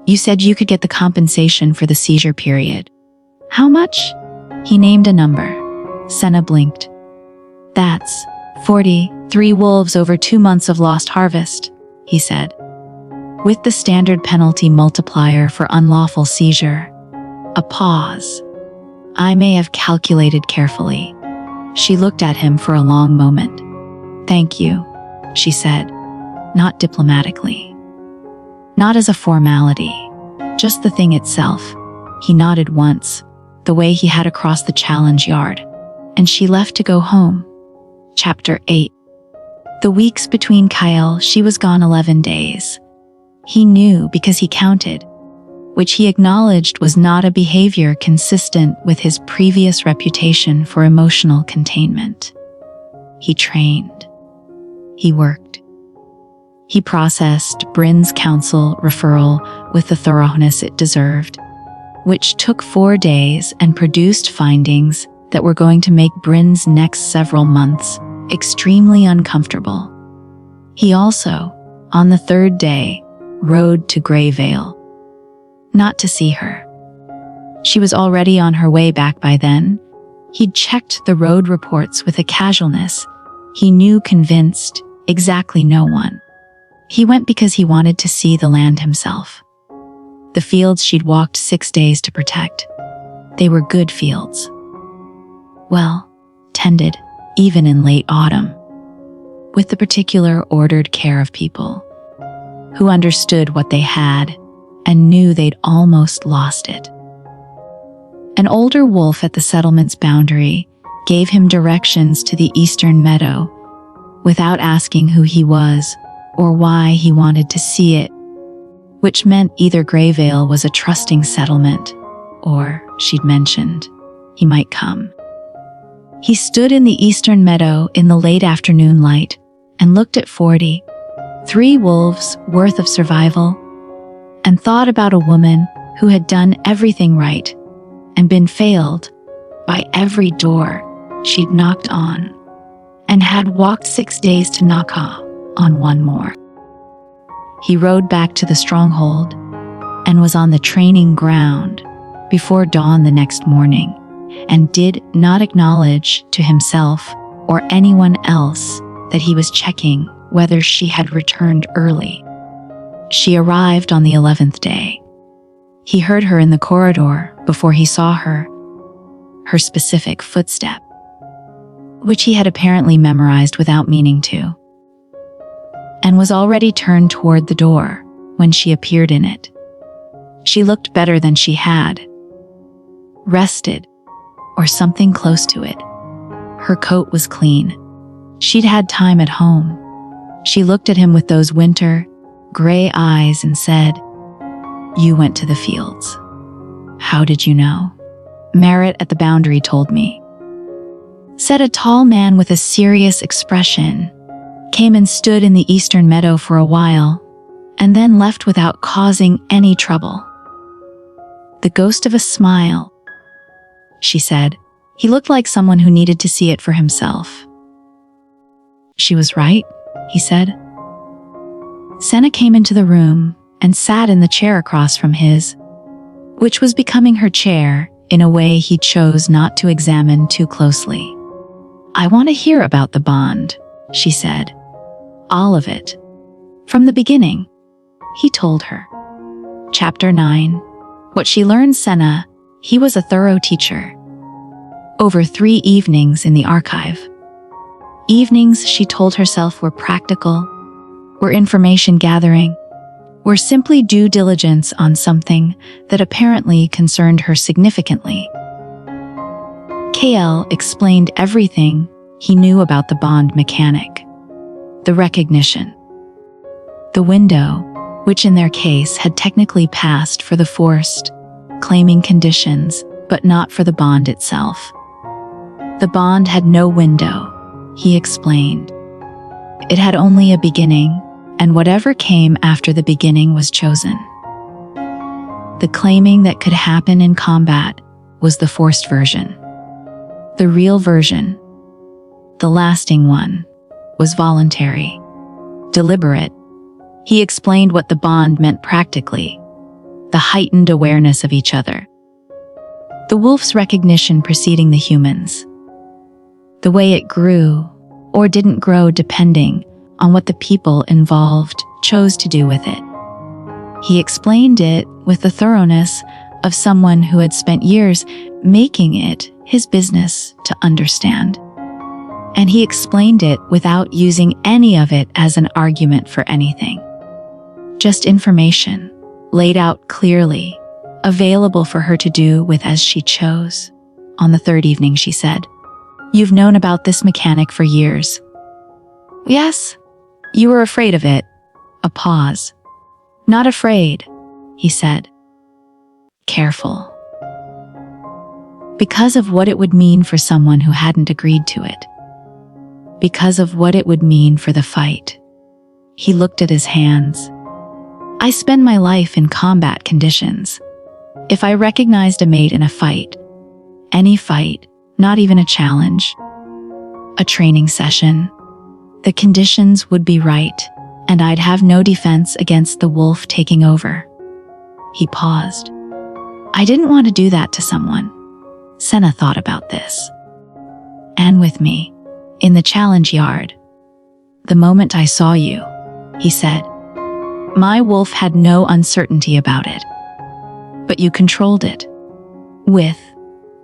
You said you could get the compensation for the seizure period. How much?" He named a number. Senna blinked. "That's 43 wolves over 2 months of lost harvest," he said. "With the standard penalty multiplier for unlawful seizure." A pause. "I may have calculated carefully." She looked at him for a long moment. "Thank you," she said, not diplomatically. Not as a formality, just the thing itself. He nodded once, the way he had across the challenge yard, and she left to go home. Chapter 8. The weeks between Kael, she was gone 11 days. He knew because he counted, which he acknowledged was not a behavior consistent with his previous reputation for emotional containment. He trained. He worked. He processed Brynn's counsel referral with the thoroughness it deserved, which took 4 days and produced findings that were going to make Brynn's next several months extremely uncomfortable. He also, on the 3rd day, rode to Greyvale. Not to see her. She was already on her way back by then. He'd checked the road reports with a casualness he knew convinced exactly no one. He went because he wanted to see the land himself. The fields she'd walked 6 days to protect. They were good fields. Well tended, even in late autumn. With the particular ordered care of people who understood what they had and knew they'd almost lost it. An older wolf at the settlement's boundary gave him directions to the eastern meadow without asking who he was or why he wanted to see it, which meant either Greyvale was a trusting settlement or, she'd mentioned, he might come. He stood in the eastern meadow in the late afternoon light and looked at 43 wolves worth of survival and thought about a woman who had done everything right and been failed by every door she'd knocked on and had walked 6 days to knock on one more. He rode back to the stronghold and was on the training ground before dawn the next morning and did not acknowledge to himself or anyone else that he was checking whether she had returned early. She arrived on the 11th day. He heard her in the corridor before he saw her specific footstep, which he had apparently memorized without meaning to, and was already turned toward the door when she appeared in it. She looked better than she had, rested, or something close to it. Her coat was clean. She'd had time at home. She looked at him with those winter, gray eyes and said, "You went to the fields." "How did you know?" "Merritt at the boundary told me," said a tall man with a serious expression. Came and stood in the eastern meadow for a while, and then left without causing any trouble. The ghost of a smile, she said. He looked like someone who needed to see it for himself. "She was right," he said. Senna came into the room and sat in the chair across from his, which was becoming her chair in a way he chose not to examine too closely. "I want to hear about the bond," she said. "All of it. From the beginning," he told her. Chapter 9. What she learned. Senna, he was a thorough teacher. Over 3 evenings in the archive. Evenings, she told herself, were practical, were information gathering, were simply due diligence on something that apparently concerned her significantly. Kael explained everything he knew about the bond mechanic, the recognition, the window, which in their case had technically passed for the forced, claiming conditions, but not for the bond itself. The bond had no window, he explained. It had only a beginning, and whatever came after the beginning was chosen. The claiming that could happen in combat was the forced version. The real version, the lasting one, was voluntary, deliberate. He explained what the bond meant practically, the heightened awareness of each other. The wolf's recognition preceding the humans. The way it grew or didn't grow depending on what the people involved chose to do with it. He explained it with the thoroughness of someone who had spent years making it his business to understand. And he explained it without using any of it as an argument for anything. Just information, laid out clearly, available for her to do with as she chose. On the 3rd evening, she said, "You've known about this mechanic for years." "Yes." "You were afraid of it." A pause. "Not afraid," he said. "Careful." Because of what it would mean for someone who hadn't agreed to it. Because of what it would mean for the fight. He looked at his hands. "I spend my life in combat conditions. If I recognized a mate in a fight, any fight, not even a challenge, a training session, the conditions would be right, and I'd have no defense against the wolf taking over." He paused. "I didn't want to do that to someone." Senna thought about this. "And with me, in the challenge yard. The moment I saw you," he said. "My wolf had no uncertainty about it. But you controlled it. With,"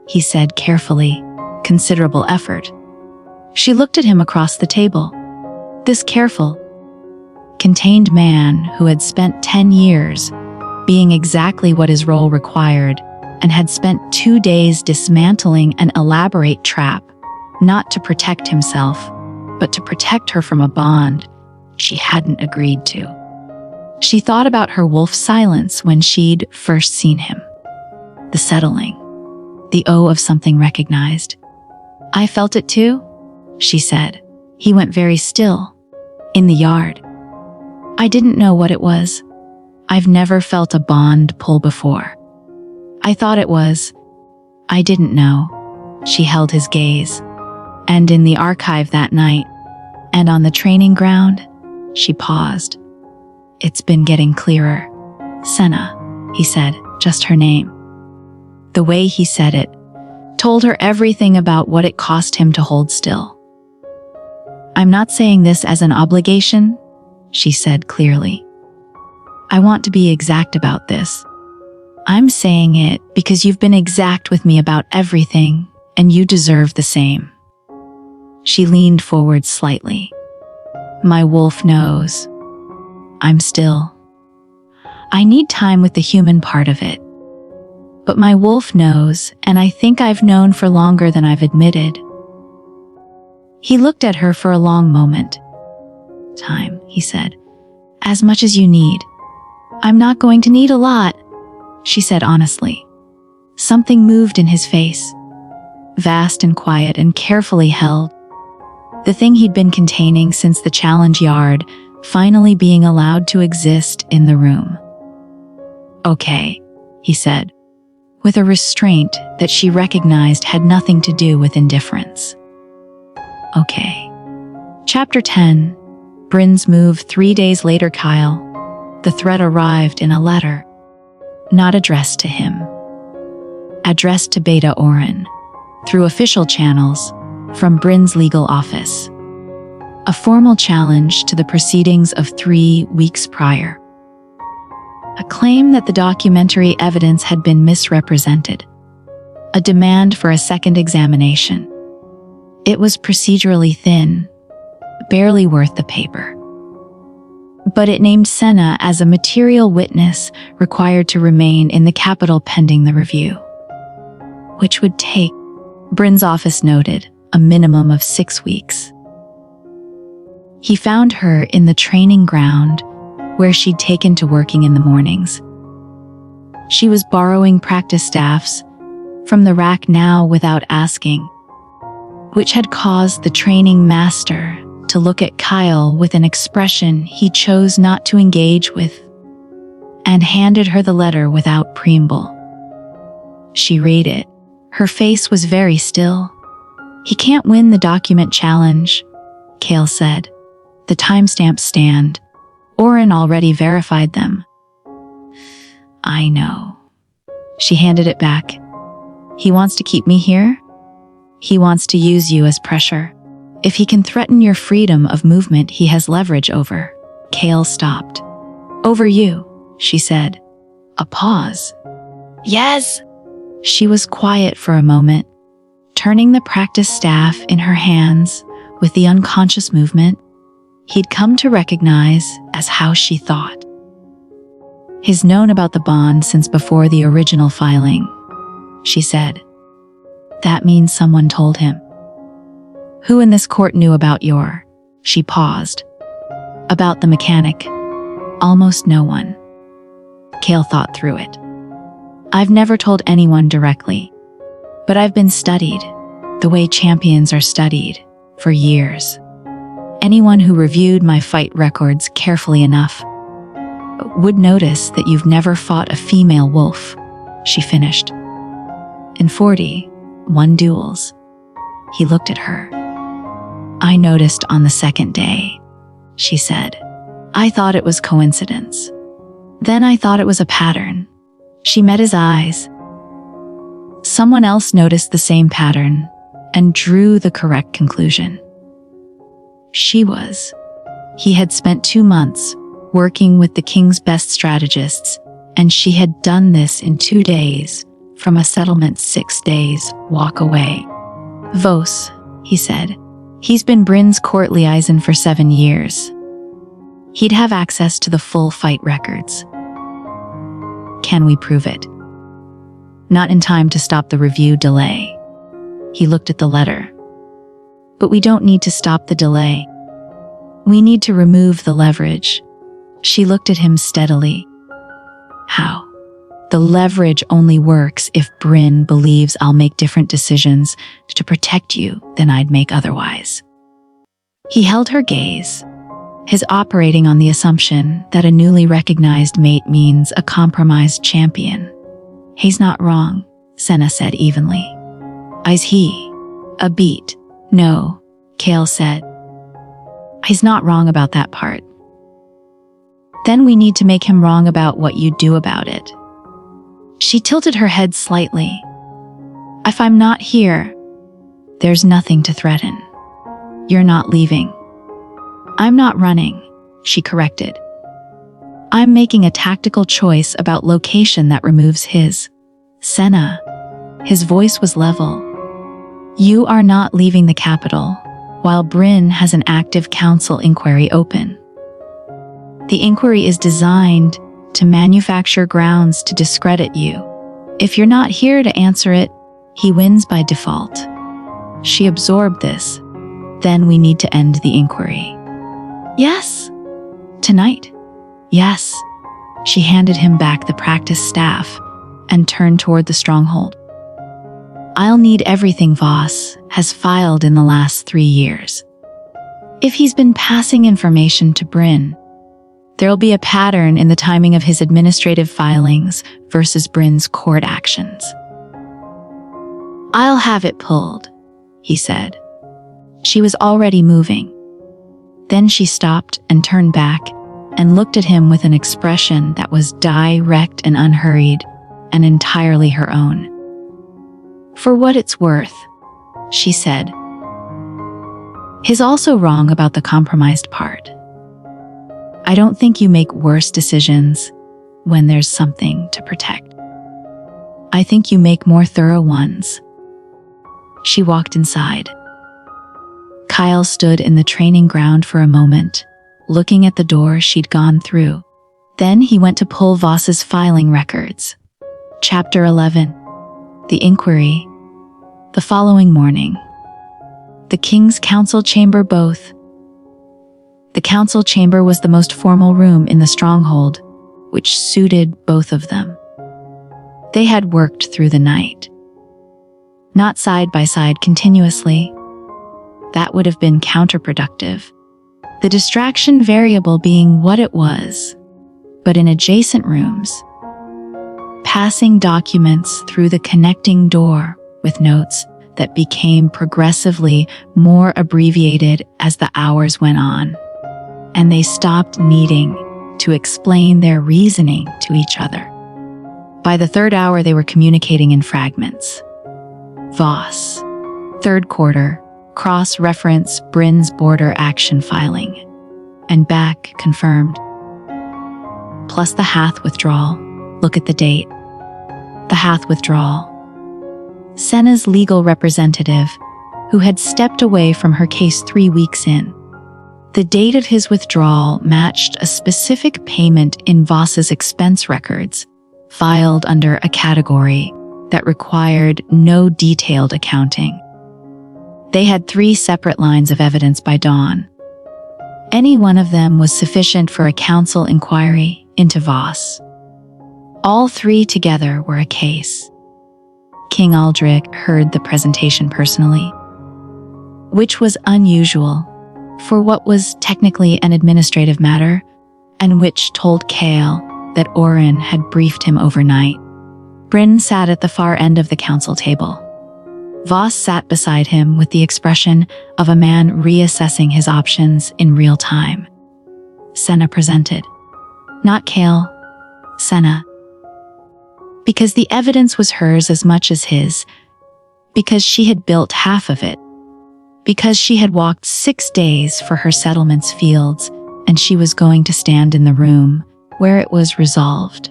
he said carefully, "considerable effort." She looked at him across the table. This careful, contained man who had spent 10 years being exactly what his role required, and had spent 2 days dismantling an elaborate trap, not to protect himself, but to protect her from a bond she hadn't agreed to. She thought about her wolf silence when she'd first seen him. The settling, the O of something recognized. "I felt it too," she said. "He went very still, in the yard. I didn't know what it was. I've never felt a bond pull before. I thought it was. I didn't know." She held his gaze. "And in the archive that night, and on the training ground," she paused. "It's been getting clearer. Senna," he said, just her name. The way he said it told her everything about what it cost him to hold still. "I'm not saying this as an obligation," she said clearly. "I want to be exact about this. I'm saying it because you've been exact with me about everything, and you deserve the same." She leaned forward slightly. "My wolf knows. I'm still. I need time with the human part of it. But my wolf knows, and I think I've known for longer than I've admitted." He looked at her for a long moment. "Time," he said. "As much as you need." "I'm not going to need a lot," she said honestly. Something moved in his face, vast and quiet and carefully held. The thing he'd been containing since the challenge yard, finally being allowed to exist in the room. "Okay," he said, with a restraint that she recognized had nothing to do with indifference. "Okay." Chapter 10. Brynn's move 3 days later. Kael. The threat arrived in a letter, not addressed to him. Addressed to Beta Oren, through official channels, from Brynn's legal office. A formal challenge to the proceedings of 3 weeks prior. A claim that the documentary evidence had been misrepresented. A demand for a second examination. It was procedurally thin, barely worth the paper. But it named Senna as a material witness required to remain in the capital pending the review. Which would take, Brynn's office noted, a minimum of 6 weeks. He found her in the training ground where she'd taken to working in the mornings. She was borrowing practice staffs from the rack now without asking, which had caused the training master to look at Kael with an expression he chose not to engage with, and handed her the letter without preamble. She read it. Her face was very still. "He can't win the document challenge," Kael said. "The timestamps stand. Oren already verified them." "I know." She handed it back. "He wants to keep me here? He wants to use you as pressure. If he can threaten your freedom of movement, he has leverage over." Kael stopped. "Over you," she said. A pause. "Yes." She was quiet for a moment, turning the practice staff in her hands with the unconscious movement he'd come to recognize as how she thought. "He's known about the bond since before the original filing," she said. "That means someone told him." "Who in this court knew about your—" She paused. "About the mechanic?" "Almost no one." Kael thought through it. "I've never told anyone directly, but I've been studied, the way champions are studied, for years. Anyone who reviewed my fight records carefully enough would notice that you've never fought a female wolf," she finished. "In 41 duels." He looked at her. "I noticed on the second day," she said. "I thought it was coincidence. Then I thought it was a pattern." She met his eyes. Someone else noticed the same pattern and drew the correct conclusion. She was. He had spent 2 months working with the king's best strategists, and she had done this in 2 days, from a settlement 6 days walk away. "Vos," he said. "He's been Brynn's court liaison for 7 years. He'd have access to the full fight records." Can we prove it? Not in time to stop the review delay. He looked at the letter. But we don't need to stop the delay. We need to remove the leverage. She looked at him steadily. How? The leverage only works if Brynn believes I'll make different decisions to protect you than I'd make otherwise. He held her gaze, his operating on the assumption that a newly recognized mate means a compromised champion. He's not wrong, Senna said evenly. Is he? A beat. No, Kael said. He's not wrong about that part. Then we need to make him wrong about what you do about it. She tilted her head slightly. If I'm not here, there's nothing to threaten. You're not leaving. I'm not running, she corrected. I'm making a tactical choice about location that removes his. Senna. His voice was level. You are not leaving the capital, while Brynn has an active council inquiry open. The inquiry is designed to manufacture grounds to discredit you. If you're not here to answer it, he wins by default. She absorbed this. Then we need to end the inquiry. Yes. Tonight? Yes. She handed him back the practice staff and turned toward the stronghold. I'll need everything Voss has filed in the last 3 years. If he's been passing information to Brynn, there'll be a pattern in the timing of his administrative filings versus Brynn's court actions. I'll have it pulled, he said. She was already moving. Then she stopped and turned back and looked at him with an expression that was direct and unhurried and entirely her own. For what it's worth, she said. He's also wrong about the compromised part. I don't think you make worse decisions when there's something to protect. I think you make more thorough ones. She walked inside. Kael stood in the training ground for a moment, looking at the door she'd gone through. Then he went to pull Voss's filing records. Chapter 11. The Inquiry. The following morning. The King's Council Chamber both. The council chamber was the most formal room in the stronghold, which suited both of them. They had worked through the night. Not side by side continuously. That would have been counterproductive. The distraction variable being what it was, but in adjacent rooms. Passing documents through the connecting door with notes that became progressively more abbreviated as the hours went on, and they stopped needing to explain their reasoning to each other. By the 3rd hour, they were communicating in fragments. Voss. 3rd quarter. Cross-reference Brynn's border action filing. And back confirmed. Plus the Hath withdrawal. Look at the date. The Hath withdrawal. Senna's legal representative, who had stepped away from her case 3 weeks in. The date of his withdrawal matched a specific payment in Voss's expense records, filed under a category that required no detailed accounting. They had 3 separate lines of evidence by dawn. Any one of them was sufficient for a council inquiry into Voss. All 3 together were a case. King Aldrich heard the presentation personally, which was unusual for what was technically an administrative matter, and which told Kael that Oren had briefed him overnight. Brynn sat at the far end of the council table. Voss sat beside him with the expression of a man reassessing his options in real time. Senna presented. Not Kael, Senna. Because the evidence was hers as much as his, because she had built half of it, because she had walked 6 days for her settlement's fields, and she was going to stand in the room where it was resolved.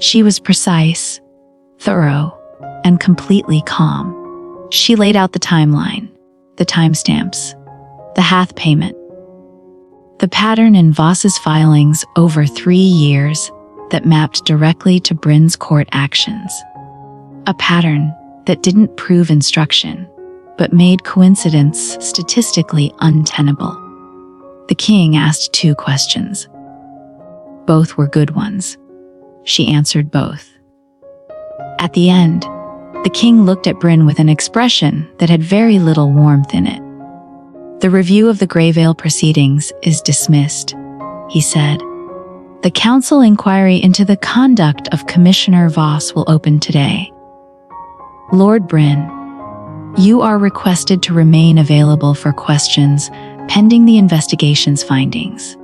She was precise, thorough, and completely calm. She laid out the timeline, the timestamps, the Hath payment, the pattern in Voss's filings over 3 years that mapped directly to Brynn's court actions. A pattern that didn't prove instruction, but made coincidence statistically untenable. The king asked 2 questions. Both were good ones. She answered both. At the end, the king looked at Brynn with an expression that had very little warmth in it. "The review of the Greyvale proceedings is dismissed," he said. "The council inquiry into the conduct of Commissioner Voss will open today. Lord Brynn, you are requested to remain available for questions pending the investigation's findings."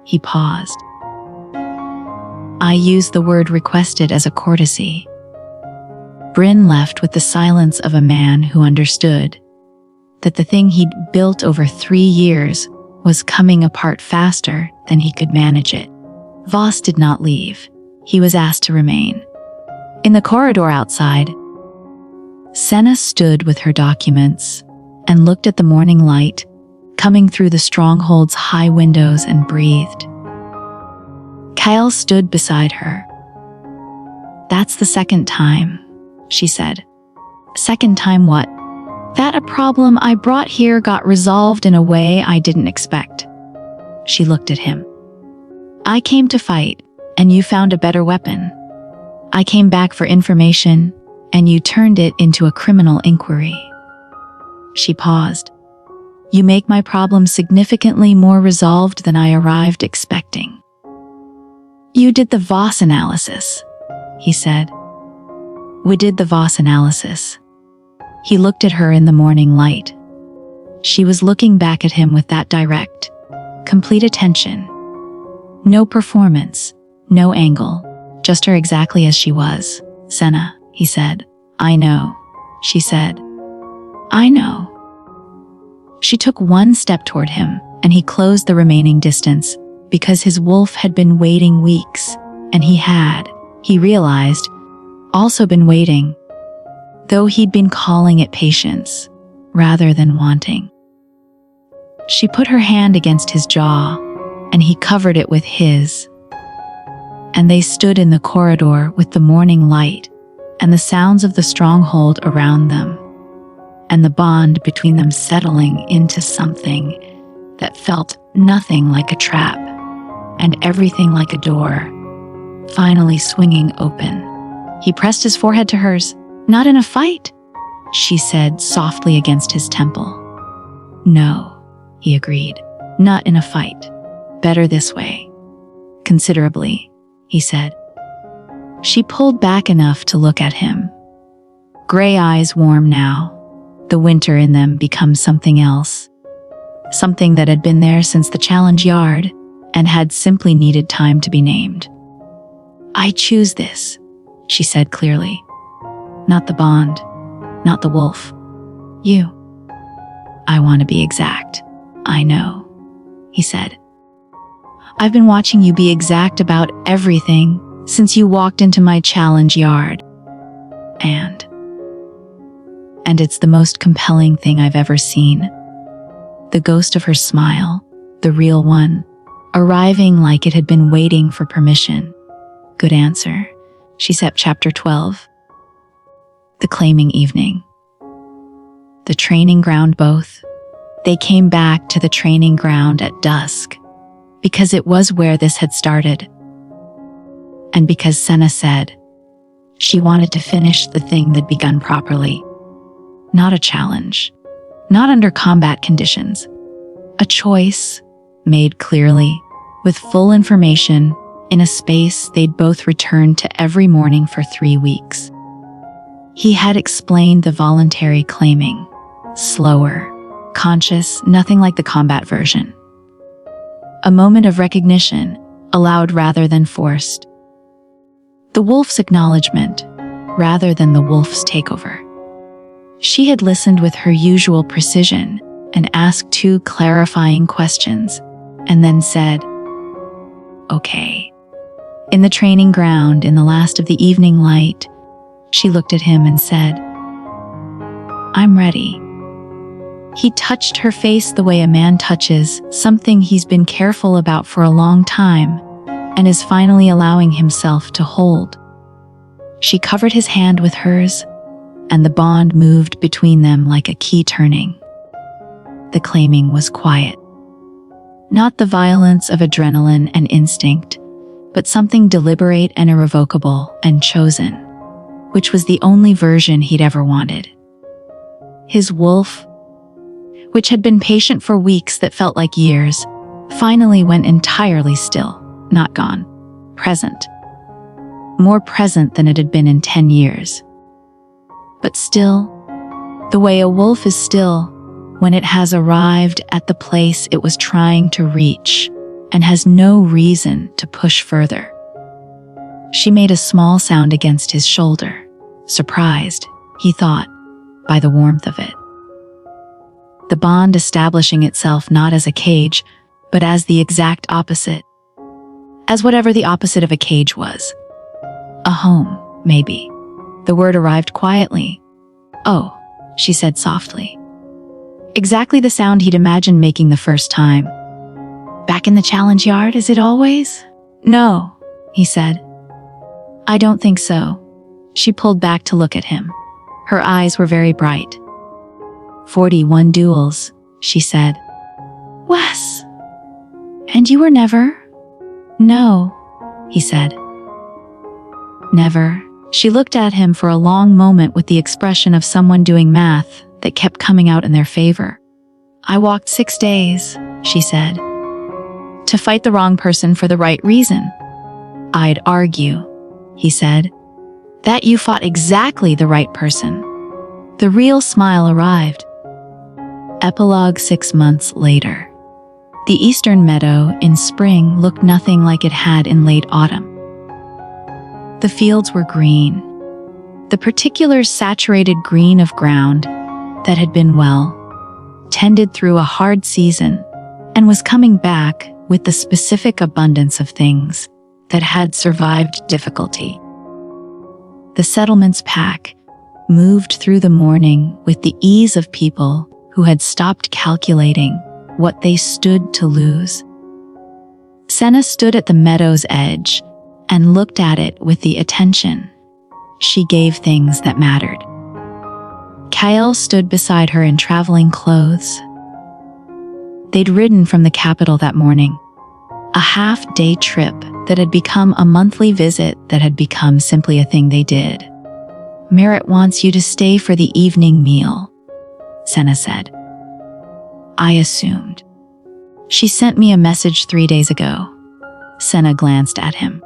He paused. "I use the word requested as a courtesy." Brynn left with the silence of a man who understood that the thing he'd built over 3 years was coming apart faster than he could manage it. Voss did not leave. He was asked to remain. In the corridor outside, Senna stood with her documents and looked at the morning light coming through the stronghold's high windows and breathed. Kael stood beside her. "That's the second time," she said. "Second time what?" "That a problem I brought here got resolved in a way I didn't expect." She looked at him. "I came to fight, and you found a better weapon. I came back for information, and you turned it into a criminal inquiry." She paused. "You make my problem significantly more resolved than I arrived expecting." "You did the Voss analysis," he said. "We did the Voss analysis." He looked at her in the morning light. She was looking back at him with that direct, complete attention. No performance, no angle, just her exactly as she was. "Senna," he said. "I know," she said. "I know." She took one step toward him, and he closed the remaining distance, because his wolf had been waiting weeks, and he realized, also been waiting, though he'd been calling it patience, rather than wanting. She put her hand against his jaw, and he covered it with his. And they stood in the corridor with the morning light, and the sounds of the stronghold around them, and the bond between them settling into something that felt nothing like a trap, and everything like a door, finally swinging open. He pressed his forehead to hers. "Not in a fight?" she said softly against his temple. "No," he agreed. "Not in a fight. Better this way." "Considerably," he said. She pulled back enough to look at him. Gray eyes warm now, the winter in them become something else. Something that had been there since the challenge yard and had simply needed time to be named. "I choose this," she said clearly. "Not the bond, not the wolf. You." "I want to be exact." "I know," he said. "I've been watching you be exact about everything since you walked into my challenge yard. And it's the most compelling thing I've ever seen." The ghost of her smile, the real one, arriving like it had been waiting for permission. "Good answer," she said. Chapter 12. The claiming evening. The training ground both. They came back to the training ground at dusk, because it was where this had started. And because Senna said she wanted to finish the thing that'd begun properly. Not a challenge, not under combat conditions. A choice, made clearly, with full information, in a space they'd both returned to every morning for 3 weeks. He had explained the voluntary claiming, slower, conscious, nothing like the combat version. A moment of recognition, allowed rather than forced. The wolf's acknowledgement, rather than the wolf's takeover. She had listened with her usual precision and asked 2 clarifying questions, and then said, "Okay." In the training ground, in the last of the evening light, she looked at him and said, "I'm ready." He touched her face the way a man touches something he's been careful about for a long time, and is finally allowing himself to hold. She covered his hand with hers, and the bond moved between them like a key turning. The claiming was quiet. Not the violence of adrenaline and instinct, but something deliberate and irrevocable and chosen, which was the only version he'd ever wanted. His wolf, which had been patient for weeks that felt like years, finally went entirely still, not gone, present. More present than it had been in 10 years. But still, the way a wolf is still when it has arrived at the place it was trying to reach and has no reason to push further. She made a small sound against his shoulder, surprised, he thought, by the warmth of it. The bond establishing itself not as a cage, but as the exact opposite. As whatever the opposite of a cage was. A home, maybe. The word arrived quietly. "Oh," she said softly. Exactly the sound he'd imagined making the first time. "Back in the challenge yard, is it always?" "No," he said. "I don't think so." She pulled back to look at him. Her eyes were very bright. 41 duels, she said. "Wes, and you were never?" "No," he said. "Never." She looked at him for a long moment with the expression of someone doing math that kept coming out in their favor. "I walked 6 days," she said. "To fight the wrong person for the right reason." "I'd argue," he said, "that you fought exactly the right person." The real smile arrived. Epilogue 6 months later. The eastern meadow in spring looked nothing like it had in late autumn. The fields were green, the particular saturated green of ground that had been tended through a hard season and was coming back with the specific abundance of things that had survived difficulty. The settlement's pack moved through the morning with the ease of people who had stopped calculating what they stood to lose. Senna stood at the meadow's edge and looked at it with the attention she gave things that mattered. Kael stood beside her in traveling clothes. They'd ridden from the capital that morning, a half-day trip that had become a monthly visit that had become simply a thing they did. "Merritt wants you to stay for the evening meal," Senna said. "I assumed. She sent me a message 3 days ago." Senna glanced at him.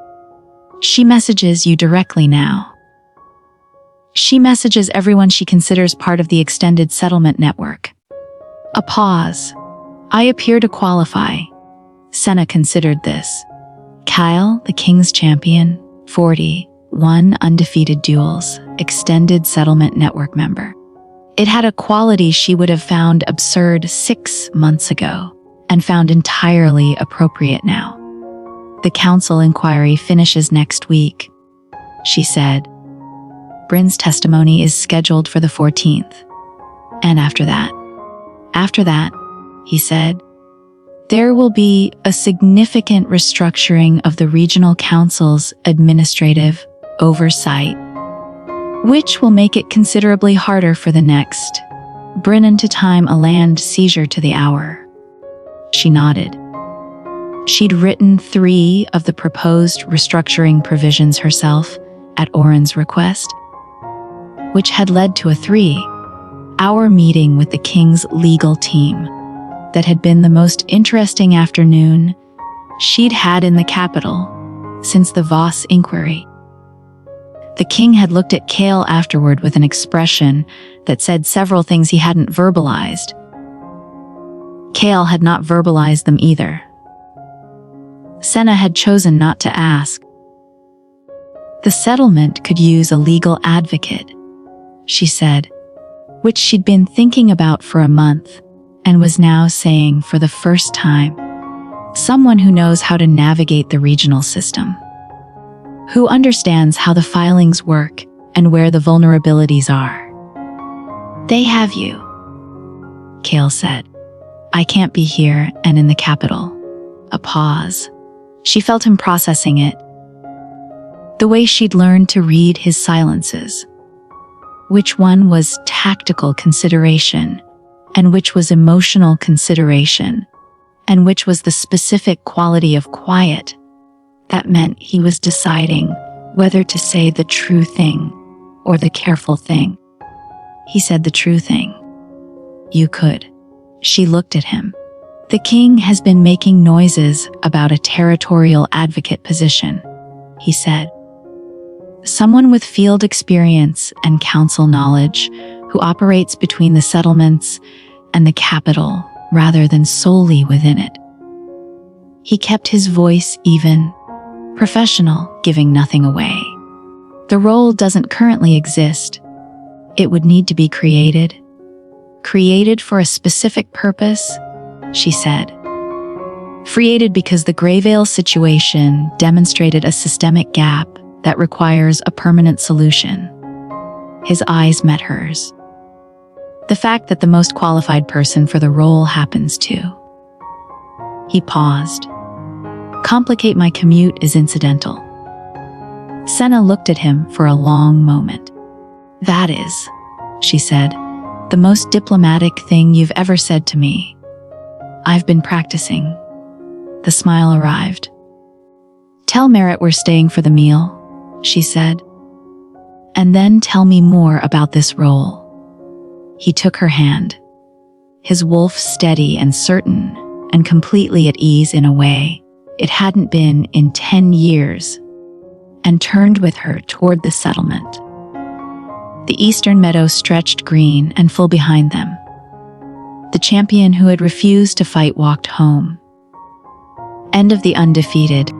"She messages you directly now." "She messages everyone she considers part of the extended settlement network." A pause. "I appear to qualify." Senna considered this. Kael, the King's champion, 41 undefeated duels, extended settlement network member. It had a quality she would have found absurd 6 months ago, and found entirely appropriate now. "The council inquiry finishes next week," she said. "Brynn's testimony is scheduled for the 14th. And after that," he said, "there will be a significant restructuring of the regional council's administrative oversight, which will make it considerably harder for the next Brynn to time a land seizure to the hour." She nodded. She'd written 3 of the proposed restructuring provisions herself at Oren's request, which had led to a 3-hour meeting with the King's legal team that had been the most interesting afternoon she'd had in the capital since the Voss inquiry. The King had looked at Kael afterward with an expression that said several things he hadn't verbalized. Kael had not verbalized them either. Senna had chosen not to ask. "The settlement could use a legal advocate," she said, which she'd been thinking about for a month and was now saying for the first time. "Someone who knows how to navigate the regional system, who understands how the filings work and where the vulnerabilities are." "They have you," Kael said. "I can't be here and in the capital." A pause. She felt him processing it, the way she'd learned to read his silences. Which one was tactical consideration, and which was emotional consideration, and which was the specific quality of quiet that meant he was deciding whether to say the true thing or the careful thing. He said the true thing. You could. She looked at him. The king has been making noises about a territorial advocate position, he said. Someone with field experience and council knowledge who operates between the settlements and the capital rather than solely within it. He kept his voice even, professional, giving nothing away. The role doesn't currently exist. It would need to be created. Created for a specific purpose, she said. Created because the Greyvale situation demonstrated a systemic gap that requires a permanent solution. His eyes met hers. The fact that the most qualified person for the role happens to. He paused. Complicate my commute is incidental. Senna looked at him for a long moment. That is, she said, the most diplomatic thing you've ever said to me. I've been practicing. The smile arrived. Tell Merritt we're staying for the meal, she said. And then tell me more about this role. He took her hand, his wolf steady and certain and completely at ease in a way it hadn't been in 10 years, and turned with her toward the settlement. The eastern meadow stretched green and full behind them. The champion who had refused to fight walked home. End of the undefeated.